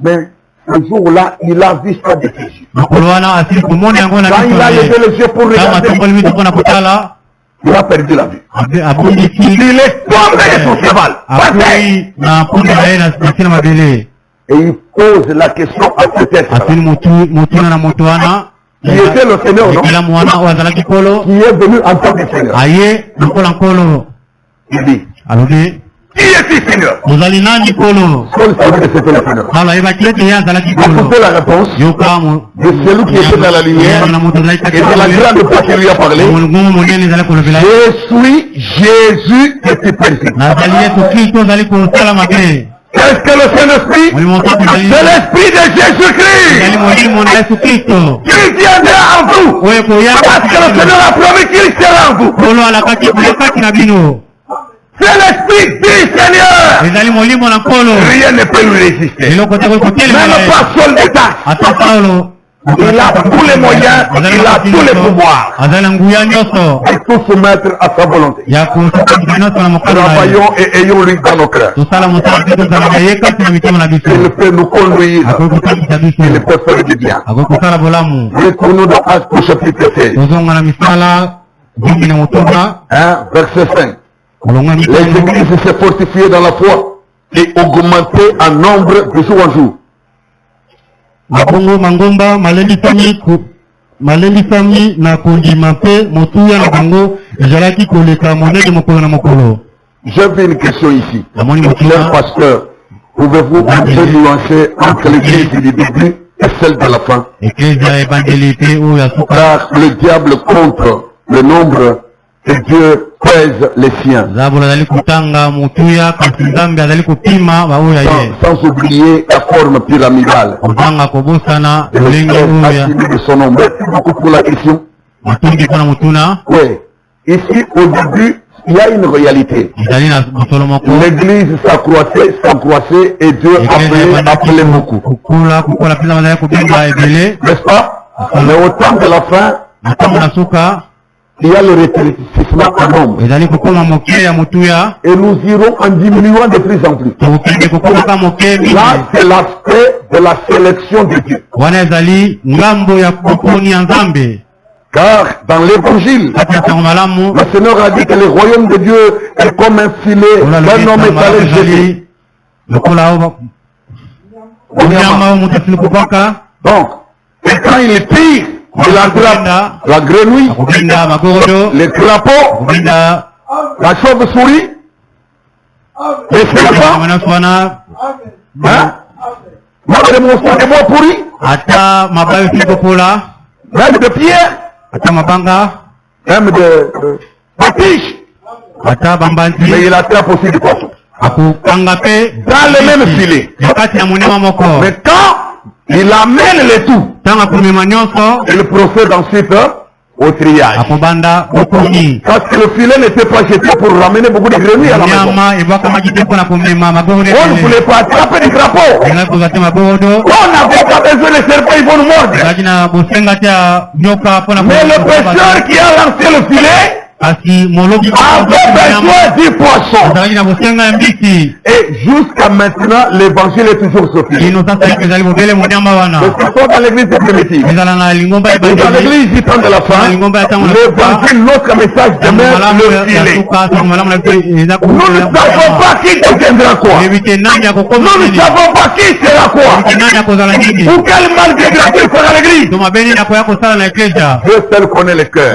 Mais ce jour-là, il a vu ça de ses yeux. Quand il a levé les yeux pour regarder, il a perdu la vue. Il est tombé de son cheval. Et il pose la question à cet être. Qui était le Seigneur, non? Qui est venu en tant que Seigneur. Il dit, qui est-il, Seigneur? Saul savait que c'était le Seigneur. Écoutez la réponse de celui qui était dans la lumière et de la grande voix qui lui a parlé. Je suis Jésus que tu persécutes. Est-ce que le Saint-Esprit? C'est l'Esprit de Jésus-Christ qui viendra en vous. Parce que le Seigneur a promis qu'il sera en vous. C'est l'Esprit du Seigneur. Rien ne peut lui résister. Même pas Saul de Tarse. Il a tous les moyens, il a tous les pouvoirs. Et tout se mettre à sa volonté. Travaillons et ayons-lui dans nos cœurs. Il peut nous conduire. Il peut faire du bien. Retournons dans Actes au chapitre 16. Verset 5. Les églises se fortifiaient dans la foi et augmentaient en nombre de jour en jour. Mabongo mangomba malendisami na kondima mpe motuya na bango ezalaki koleka monene mokolo na mokolo. J'ai vu une question ici. Cher pasteur, pouvez-vous nuancer entre l'église du début et celle de la fin? Car le diable contre le nombre et Dieu pèse les siens. Sans oublier la forme pyramidale. De son nom. Merci beaucoup pour la question. Oui. Ici, au début, il y a une réalité. L'église s'accroissait et Dieu appelait beaucoup. N'est-ce pas? Mais au temps de la fin, il y a le rétrécissement en nombre. Et nous irons en diminuant de plus en plus. Là, c'est l'aspect de la sélection de Dieu. Car dans l'évangile, le Seigneur a dit que le royaume de Dieu est comme un filet d'un homme étalé jeté. Donc, et quand il tire, il attrape la grenouille, les crapauds, la chauve-souris, les serpents, même des monstres de bois pourris, même de pierre, même de tiges, mais il attrape aussi du poisson. Dans le même filet. Mais quand il amène le tout, il procède ensuite au triage. Parce que le filet n'était pas jeté pour ramener beaucoup de grenouilles à la maison. On ne voulait pas attraper des crapauds. On n'avait pas besoin de serpents, ils vont nous mordre. Mais le pêcheur qui a lancé le filet avait besoin du poisson. Et jusqu'à maintenant, l'évangile est toujours sorti. Mais ce sont dans l'église primitive. Dans l'église du temps de la fin, l'évangile, notre message demeure le filet. Nous ne savons pas qui deviendra quoi. Nous ne savons pas qui sera quoi. Ou quel mal dégradé sera l'église. Dieu seul connaît le cœur.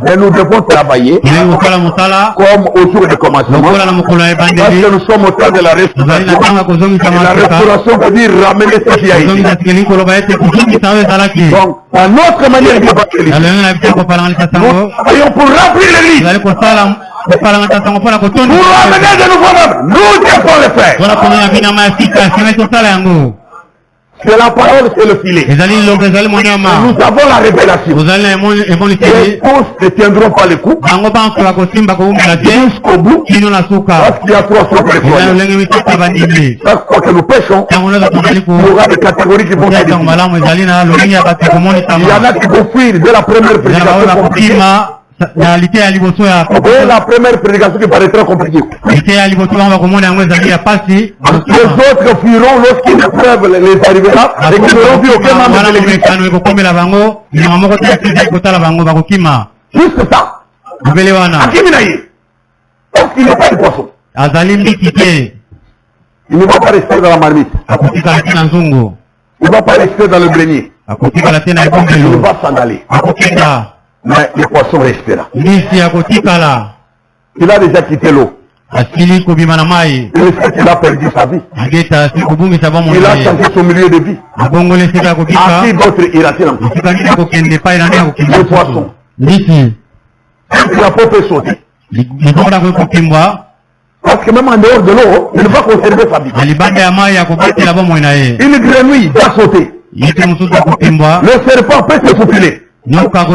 Et nous devons travailler comme au jour de commencement. Parce que nous sommes au temps de la restauration. Et la restauration veut dire ramener ce qui a été. Donc, à notre manière d'évangéliser, nous travaillons pour remplir l'église. Pour ramener de nouveaux membres, nous devons le faire. C'est la parole, c'est le filet. Nous avons la révélation. Et tous ne tiendront pas le coup jusqu'au bout. Parce qu'il y a 3 sortes de foi. Chaque fois que nous pêchons, il y aura des catégories qui vont se décider. Il y en a qui vont fuir de la première prédication. Et la première prédication qui paraîtra compliquée. Les autres fuiront lorsqu'une épreuve les arrivera et qu'ils n'auront vu aucun membre de l'église. Juste ça. Akiminaï. Parce qu'il n'est pas du poisson. Il ne va pas rester dans la marmite. Il ne va pas rester dans le grenier. Il va s'en aller. Mais le poisson restera. Il a déjà quitté l'eau. Il a perdu sa vie. Il a changé son milieu de vie. À qui d'autre ira-t-il encore? Le poisson. Il n'a pas pu sauter. Parce que même en dehors de l'eau, il ne va conserver sa vie. Une grenouille va sauter. Le serpent peut se faufiler. Parce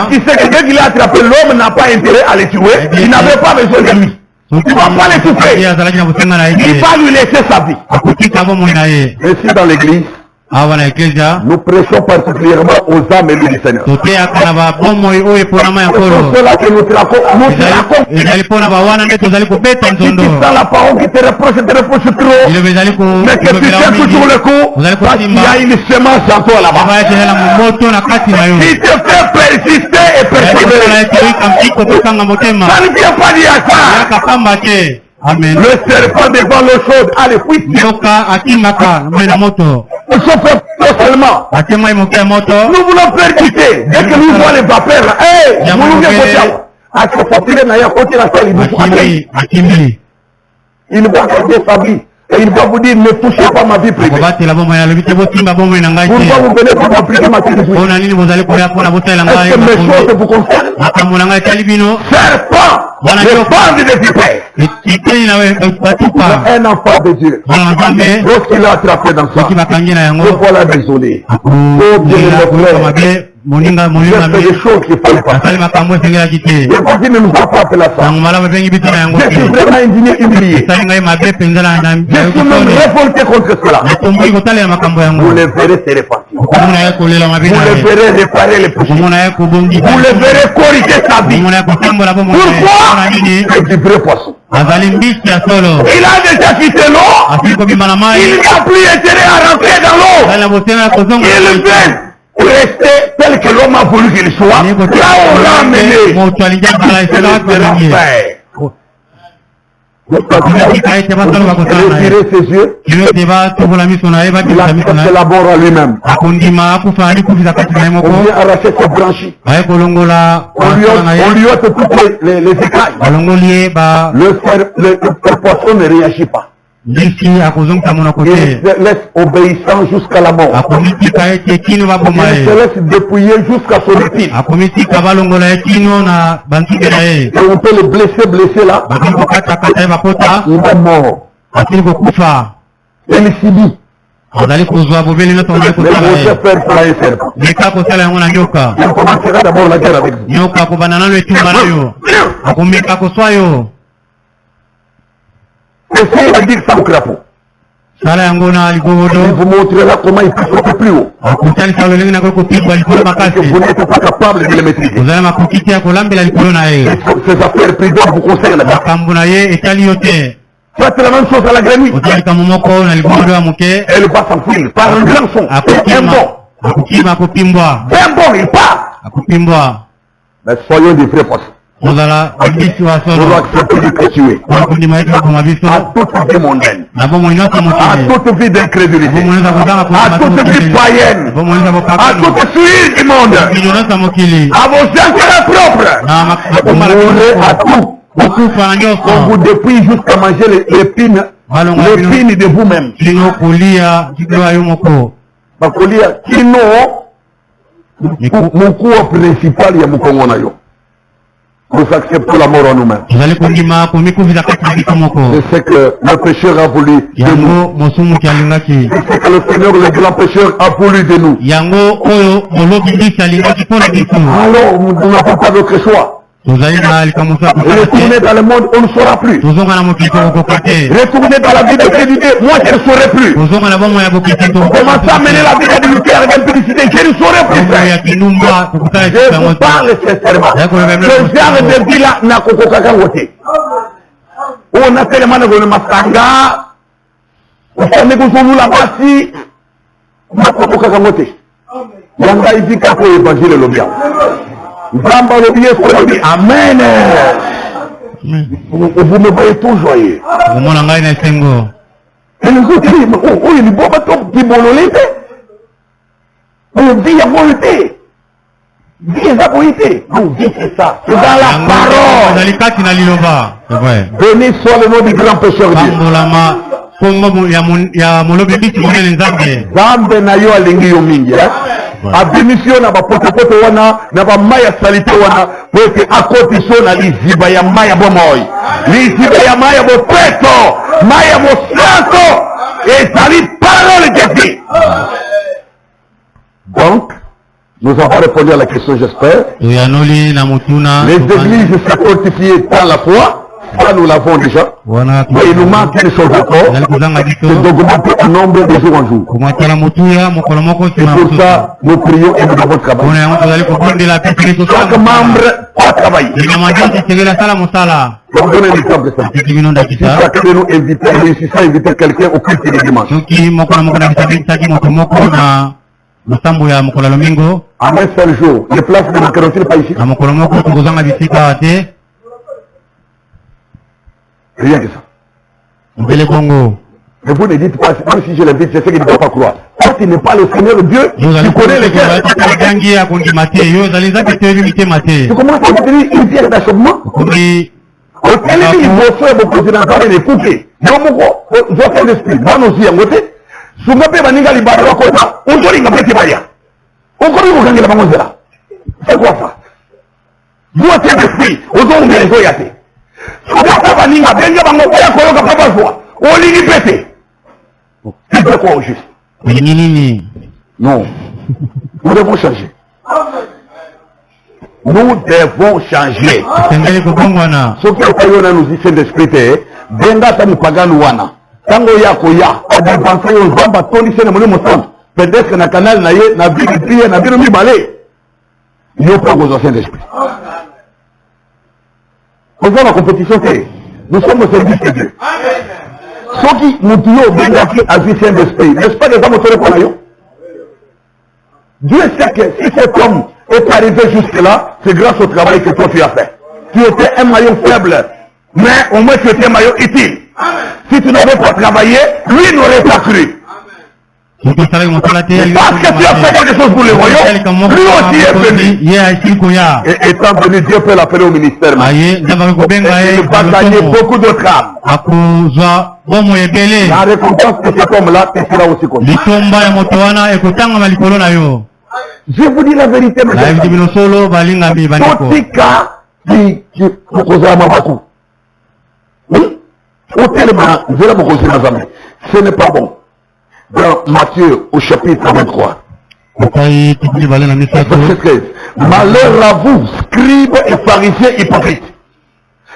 qu'il sait que dès qu'il a attrapé, l'homme n'a pas intérêt à le tuer. Il n'avait pas besoin de lui. Il ne va pas le souffrir. Il va lui laisser sa vie. Et si dans l'église, nous prêchons particulièrement aux âmes élues du Seigneur. C'est cela que nous traquons. Si tu sens la parole qui te reproche trop, mais que tu tiens toujours le coup, parce qu'il y a une semence en toi là-bas. Si te fait persister et persévérer, ça ne vient pas dire ça. Amen. Le serpent devant l'eau chaude a les fuites. Nous seulement. Nous voulons percuter. Dès que nous voyons les vapeurs là, il va garder sa vie. Et il va vous dire, ne touchez pas ma vie privée. Pourquoi vous venez pour m'appliquer ma vie privée? Est-ce que mes choses vous concernent? Serpent, les bandes de vipères. Un enfant de Dieu, lorsqu'il a attrapé dans ça, le voilà désolé. Oh bien le frère, j'ai fait des choses qu'il ne fallait pas faire. Le parti ne nous a pas appelé à ça. Je suis vraiment indigné, humilié. Je suis même révolté contre cela. Vous le verrez se repartir. Vous le verrez réparer les péchés. Vous le verrez corriger sa vie. Pourquoi? C'est du vrai poisson. Il a déjà quitté l'eau. Il n'a plus intérêt à rentrer dans l'eau. Il vient rester tel que l'homme a voulu qu'il soit. Là on l'a amené. Retirer ses yeux. Il a fait la mort à lui-même. On vient arracher ses branchies. On lui ôte toutes les écailles. Le poisson ne réagit pas. Il se laisse obéissant jusqu'à la mort. Il se laisse dépouiller jusqu'à son épine. Et on peut le blesser là. Il est mort. Et il subit. Le projet faire cela un serpent. Il commencera d'abord la guerre avec vous. Essayez de dire ça au crapaud. Il vous montrera comment il peut sauter plus haut. Parce que vous n'êtes pas capable de le maîtriser. Ces affaires privées vous concernent. Faites la même chose à la grenouille. Elle va s'enfuir par un grand son. Un bon, il part. Mais soyons des vrais poissons. Nous allons accepter de tuer à toute vie mondaine, à toute vie d'incrédulité, à toute vie païenne, à toute fuite du monde, à vos intérêts propres. Vous mourrez à tout. On vous dépouille jusqu'à manger l'épine de vous-même. Kino, mon cours principal, il y a mon Congo. Nous acceptons la mort en nous-mêmes. C'est ce que le pécheur a voulu de nous. C'est ce que le Seigneur, le grand pécheur, a voulu de nous. Alors, nous n'avons pas d'autre choix. Retourner dans le monde, on ne saura plus. Retourner dans la vie de crédité, moi je ne saurais plus. Commencer à mener la vie d'adultère avec impudicité, je ne saurais plus. Je vous parle sincèrement. Ce genre de vie-là n'a qu'aucun côté. On a tellement de masanga, on a négocié la basi, n'a qu'aucun côté. Yanga ici, quand l'évangile est le bien. Amen. Vous me voyez tout joyeux. Et les autres, oh, il est beau, qui bololité. On dit, il y a bolité. Dis, il y a bolité. On dit, c'est ça. C'est dans la parole. Béni soit le nom du grand pécheur Dieu. Zambe na yo alingi yo mingi. Abimisio na bapotopoto wana na ba maya salite wana pote akotiso na liziba ya maya bomoi. Liziba ya maya bopeto, maya bosanto et sali parole de Dieu. Donc, nous avons répondu à la question, j'espère. Les églises sont fortifiées dans la foi. Ça, nous l'avons déjà. Mais il nous manque une chose encore. C'est d'augmenter en nombre de jour en jour. C'est pour ça, nous prions et nous devons travailler. Chaque membre a travaillé. Je vous donne un exemple de ça. Si chacun de nous réussissant à inviter quelqu'un au culte du dimanche. En un seul jour, les places ne manqueront-ils pas ici? Rien que ça. Mais vous ne dites pas, même si je l'invite, je sais qu'il ne doit pas croire. Quand il n'est pas le Seigneur Dieu, tu connais les cœurs. Tu commences à obtenir une pierre d'achoppement. Il faut faire beaucoup de temps et d'écouter. Donc, je fais l'esprit. Dans nos yeux, à côté, si on peut venir à l'Ibara, on doit aller à Pétibaya. On connaît vos gangs là. C'est quoi ça? Vous êtes l'esprit, on doit ouvrir les yeux. C'est quoi au juste? Non. Nous devons changer. Nous devons changer. Ce qui est nous dit c'est l'esprit. Benga ta mupagano wana. Tango ya koya. Adipansa yo zamba toni sene mole mosan. Peut-être na canal na ye na vie prière na vie mi balé. Yo pas aux anciens d'esprit. Nous avons la compétition, nous sommes au service de Dieu. Ceux qui nous disent au bénéfice à vie saint d'esprit, n'est-ce pas des hommes autour de Panayon? Dieu sait que si cet homme est arrivé jusque-là, c'est grâce au travail que toi tu as fait. Tu étais un maillon faible, mais au moins tu étais un maillon utile. Si tu n'avais pas travaillé, lui n'aurait pas cru. Parce que tu as fait quelque chose pour le royaume, lui aussi est venu. Et étant venu, Dieu peut l'appeler au ministère. Il va gagner beaucoup d'autres âmes. La récompense de cet homme-là, c'est cela aussi comme ça. Je vous dis la vérité, monsieur. Ce n'est pas bon. Dans Matthieu au chapitre 23. Malheur à vous, scribes et pharisiens hypocrites,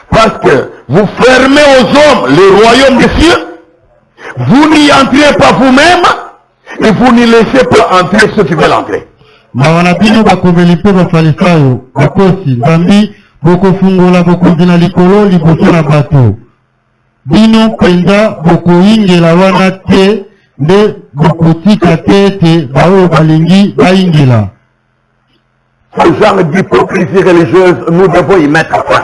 parce que vous fermez aux hommes le royaume des cieux, vous n'y entrez pas vous-même et vous n'y laissez pas entrer ceux qui veulent entrer. De bokotika tete bao balingi baingila. Ce genre d'hypocrisie religieuse, nous devons y mettre fin.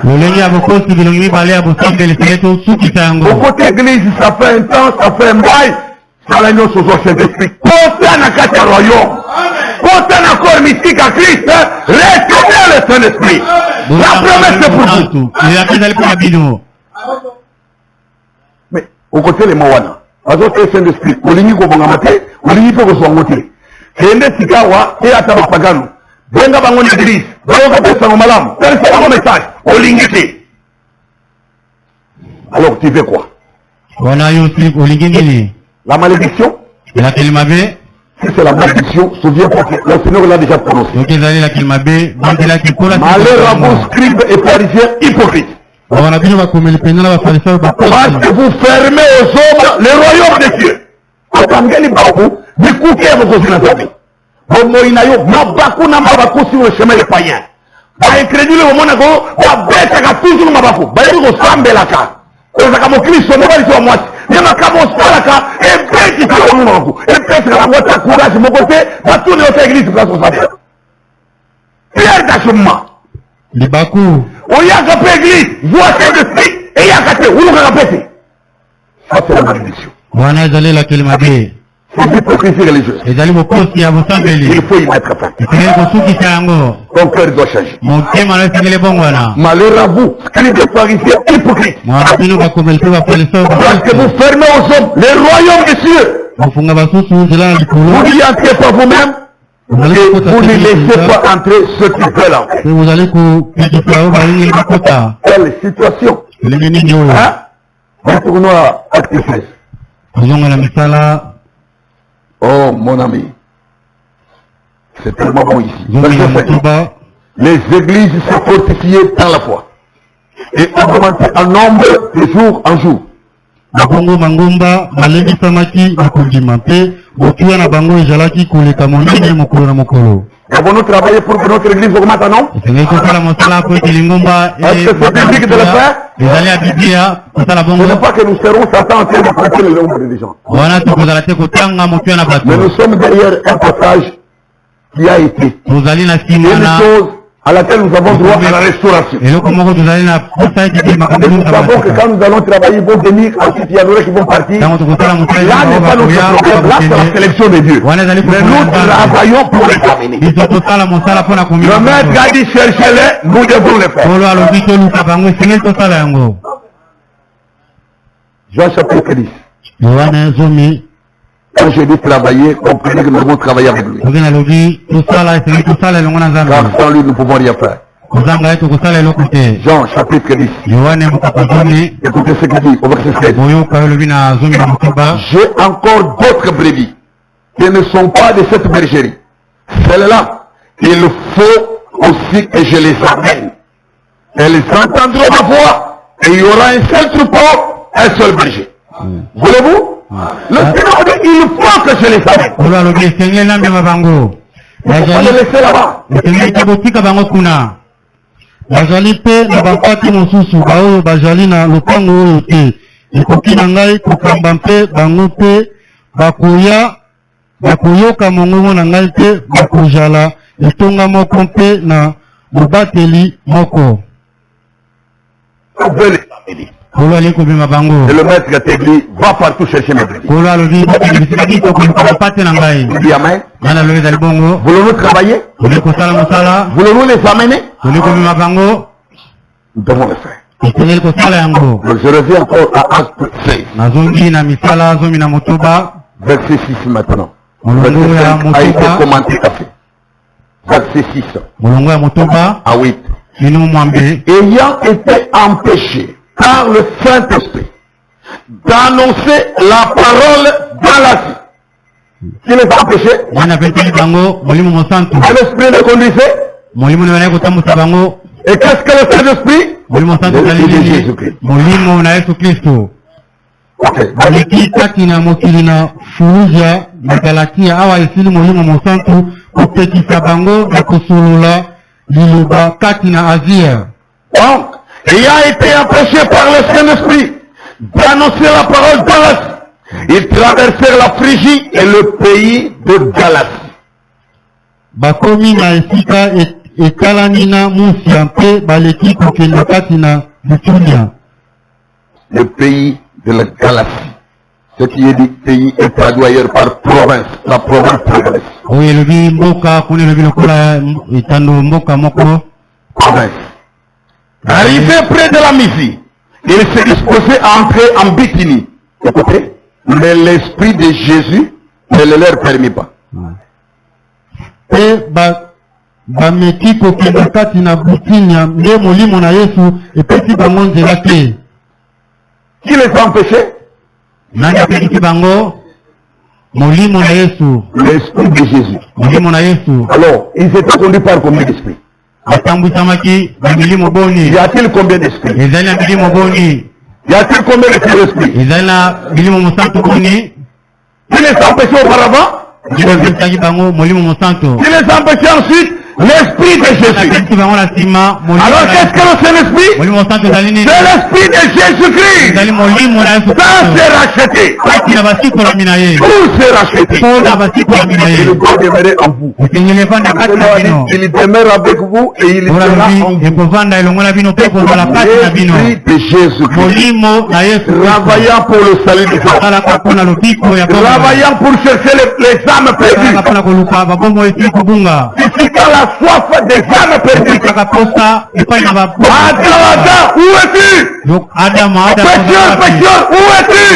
Au côté église, ça fait un temps, ça fait un bail. Ça va nous sous Saint-Esprit. Côté na kata royaume. Côté na corps mystique à Christ, retournez le Saint-Esprit. La promesse est pour vous. Mais au côté les Mawana. Azote Saint-Esprit, olingi ko bonga mate, olingi ko so ngote. Kende sikawa, e ata bapagano. Benga bango l'église. Alors tu fais quoi? La malédiction? Si c'est la malédiction, souviens-toi que le Seigneur l'a déjà prononcé. Malheur à vos scribes et pharisiens hypocrites. Parce que vous fermez aux hommes le royaume des cieux. Sur le chemin des païens. Incrédule au Monaco, toujours Mabakou. Pierre d'achèvement. Les Bakou. On y a capé l'église, voix de esprit, et il y a capé, où l'on a répété. Ça c'est la malédiction. Wana ezali la kelimade. C'est l'hypocrisie religieuse. Ezali bokosi ya bosambeli. Il faut y mettre fin. Ton cœur doit changer. Malheur à vous, scribes et pharisiens hypocrites. Parce que vous fermez aux hommes les royaumes des cieux. Vous n'y entrez pas vous-même. Et vous ne laissez pas entrer ceux qui veulent entrer. Quelle situation? Hein? Retournons à Acte 16. Oh mon ami, c'est tellement bon ici. Les églises se fortifiaient dans la foi et augmentaient en nombre de jour en jour. Nous avons travaillé pour que notre église augmente en nombre. Est-ce que c'est biblique de le faire? Ce n'est pas que nous serons Satan en train de compter le nombre de gens. Mais nous sommes derrière un passage qui a été. Une chose à laquelle nous avons droit à la restauration. Et nous savons que quand nous allons travailler, ils vont venir, ensuite il y en aura qui vont partir. Là n'est pas notre problème, là c'est la sélection de Dieu. Mais nous travaillons pour les amener. Le maître a dit cherchez-les, nous devons les faire. Jean chapitre 10. Quand je dis travailler, comprenez que nous devons travailler avec lui. Car sans lui, nous ne pouvons rien faire. Jean chapitre 10. Écoutez ce qu'il dit au verset 16. J'ai encore d'autres brebis qui ne sont pas de cette bergerie. Celles-là, il faut aussi que je les amène. Elles entendront ma voix et il y aura un seul troupeau, un seul berger. Voulez-vous? Le Seigneur dit il faut que je les amène. Il faut les laisser là-bas. Bazali pe na bapati mosusu baoyo bazali na lopango oyo te ekoki na ngai kokamba mpe bango mpe bakoyoka mongongo na ngai te bakozala etonga moko mpe na mobateli moko. Et le maître t'a dit, va partout chercher mes brebis. Dis amen. Voulons-nous travailler? Voulons-nous les amener? Nous devons le faire. Je reviens encore à Acte 16. Verset 6 maintenant. Verset 5 a été commenté café. Verset 6 à 8. Ayant été empêché par le Saint-Esprit d'annoncer la parole dans l'Asie. Qui les a empêchés? L'Esprit les conduisait. Et qu'est-ce que le Saint-Esprit? Jésus-Christ. Donc, ayant été empêché par le Saint-Esprit d'annoncer la parole dans l'Asie, ils traversèrent la Phrygie et le pays de Galatie. Le pays de la Galatie. Ce qui est dit pays est traduit ailleurs par province, la province de Galatie. Province. Arrivé près de la Mysie, il s'est disposé à entrer en Bithynie. Écoutez, mais l'esprit de Jésus ne le leur permit pas. bameki kokenda kati na butinya nde molimo na Yesu epesi bango nzela te. Qui les a empêchés? Nani apeliki bango? Molimo na Yesu. L'esprit de Jésus. Molimo na Yesu. Alors, ils étaient conduits par combien d'esprits? Atambusamaki na milimo boni. Y a-t-il combien d'esprits? Ezali na milimo boni. Y a-t-il combien d'esprits? Ezali na milimo mosantu boni. Qui les a empêchés auparavant? Qui les a empêchés ensuite? L'esprit de Jésus. Alors qu'est-ce que c'est l'esprit? C'est l'esprit de Jésus-Christ. Ça c'est racheté. Tout c'est racheté. Il doit demeurer en vous. Il demeure avec vous et il sera en vous. L'esprit de Jésus-Christ. Travaillant pour le salut des hommes. Travaillant pour chercher les âmes perdues. C'est quand la soif des âmes perdues. Adam, où es-tu? Pécheur, où es-tu?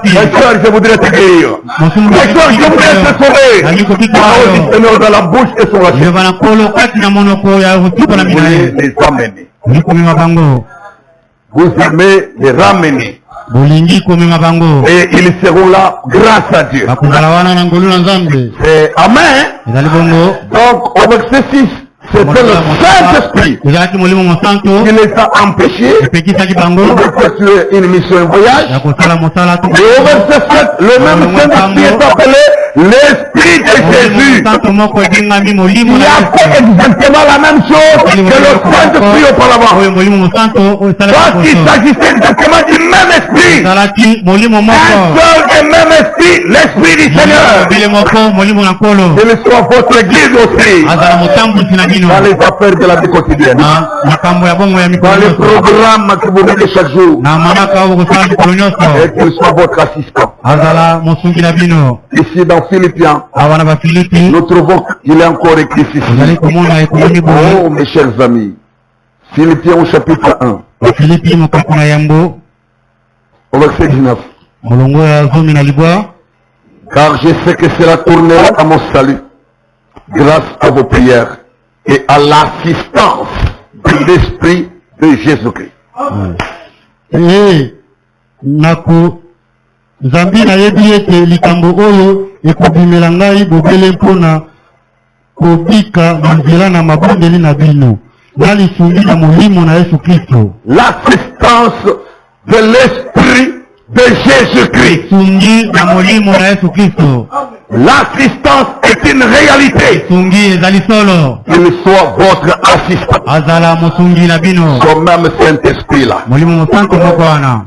Pécheur, je voudrais te guérir. Pécheur, je voudrais te sauver. Parole du Seigneur dans la bouche et sur la chair. Vous les amenez. Vous aimez les ramener. Et ils seront là grâce à Dieu. C'est Amen. Donc au verset 6, c'était le Saint-Esprit qui les a empêchés d'effectuer une mission, un voyage. Et au verset 7, le même Saint-Esprit est appelé l'Esprit de Jésus. Il a fait exactement la même chose que le Saint-Esprit auparavant. Donc il s'agissait exactement du même esprit. Un seul et même esprit, l'Esprit du Seigneur. Il soit votre guide aussi. Dans les affaires de la vie quotidienne. Dans les programmes que vous mettez chaque jour. Et qu'il soit votre assistant. Ici dans Philippiens, nous trouvons qu'il est encore écrit ici. Oh mes chers amis, Philippiens au chapitre 1, au verset 19. Car je sais que cela tournera à mon salut, grâce à vos prières et à l'assistance de l'Esprit de Jésus-Christ. Zambi na yebi ete likambo oyo ekobimela ngai bobele mpona kobika na nzela na mabondeli na bino na lisungi na molimo na Yesu Kristo. L'assistance de l'Esprit de Jésus-Christ. Sungi na molimo na Yesu Kristo. L'assistance est une réalité. Sungi ezali solo. Il soit votre assistant. Azala mosungi na bino. Son même Saint-Esprit là. Molimo mosanto moko wana.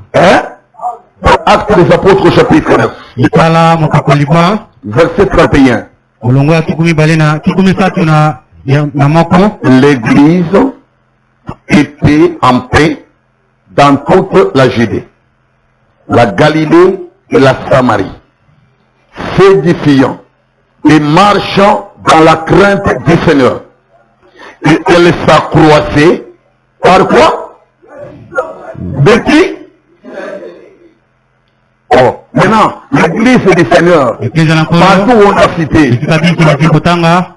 Actes des Apôtres au chapitre 9. Verset 31. L'église était en paix dans toute la Judée, la Galilée et la Samarie, s'édifiant et marchant dans la crainte du Seigneur. Et elle s'accroissait par quoi? De qui? Oh, maintenant, l'église du Seigneur, partout où on a cité,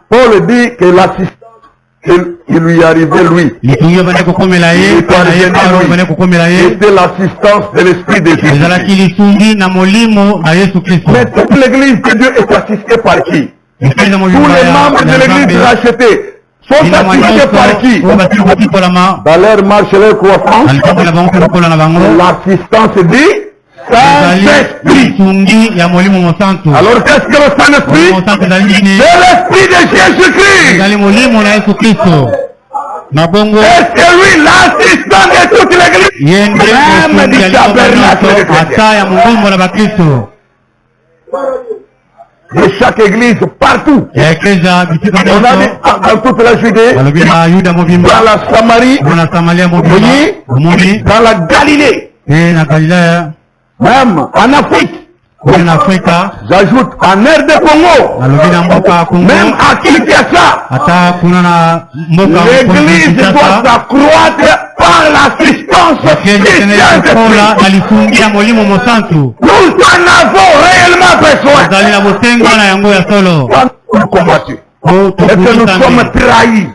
Paul dit que l'assistance qui lui arrivait lui, c'était l'assistance de l'Esprit de Jésus. Mais toute l'église de Dieu est assistée par qui? Tous les membres de l'église rachetés sont assistés par qui? Dans leur marche, leur croissance, l'assistance dit Saint-Esprit. Alors qu'est-ce que le Saint-Esprit? C'est l'Esprit de Jésus-Christ. Et c'est lui l'assistant de toute l'église. Même du tabernacle de chaque église, partout. On a dit dans toute la Judée, dans la Samarie, dans la Galilée, même en Afrique. J'ajoute en aire de Congo, même à Kinshasa, l'église doit s'accroître par l'assistance spéciale de Dieu. Nous en avons réellement besoin. Quand vous combattez, et que nous sommes trahis.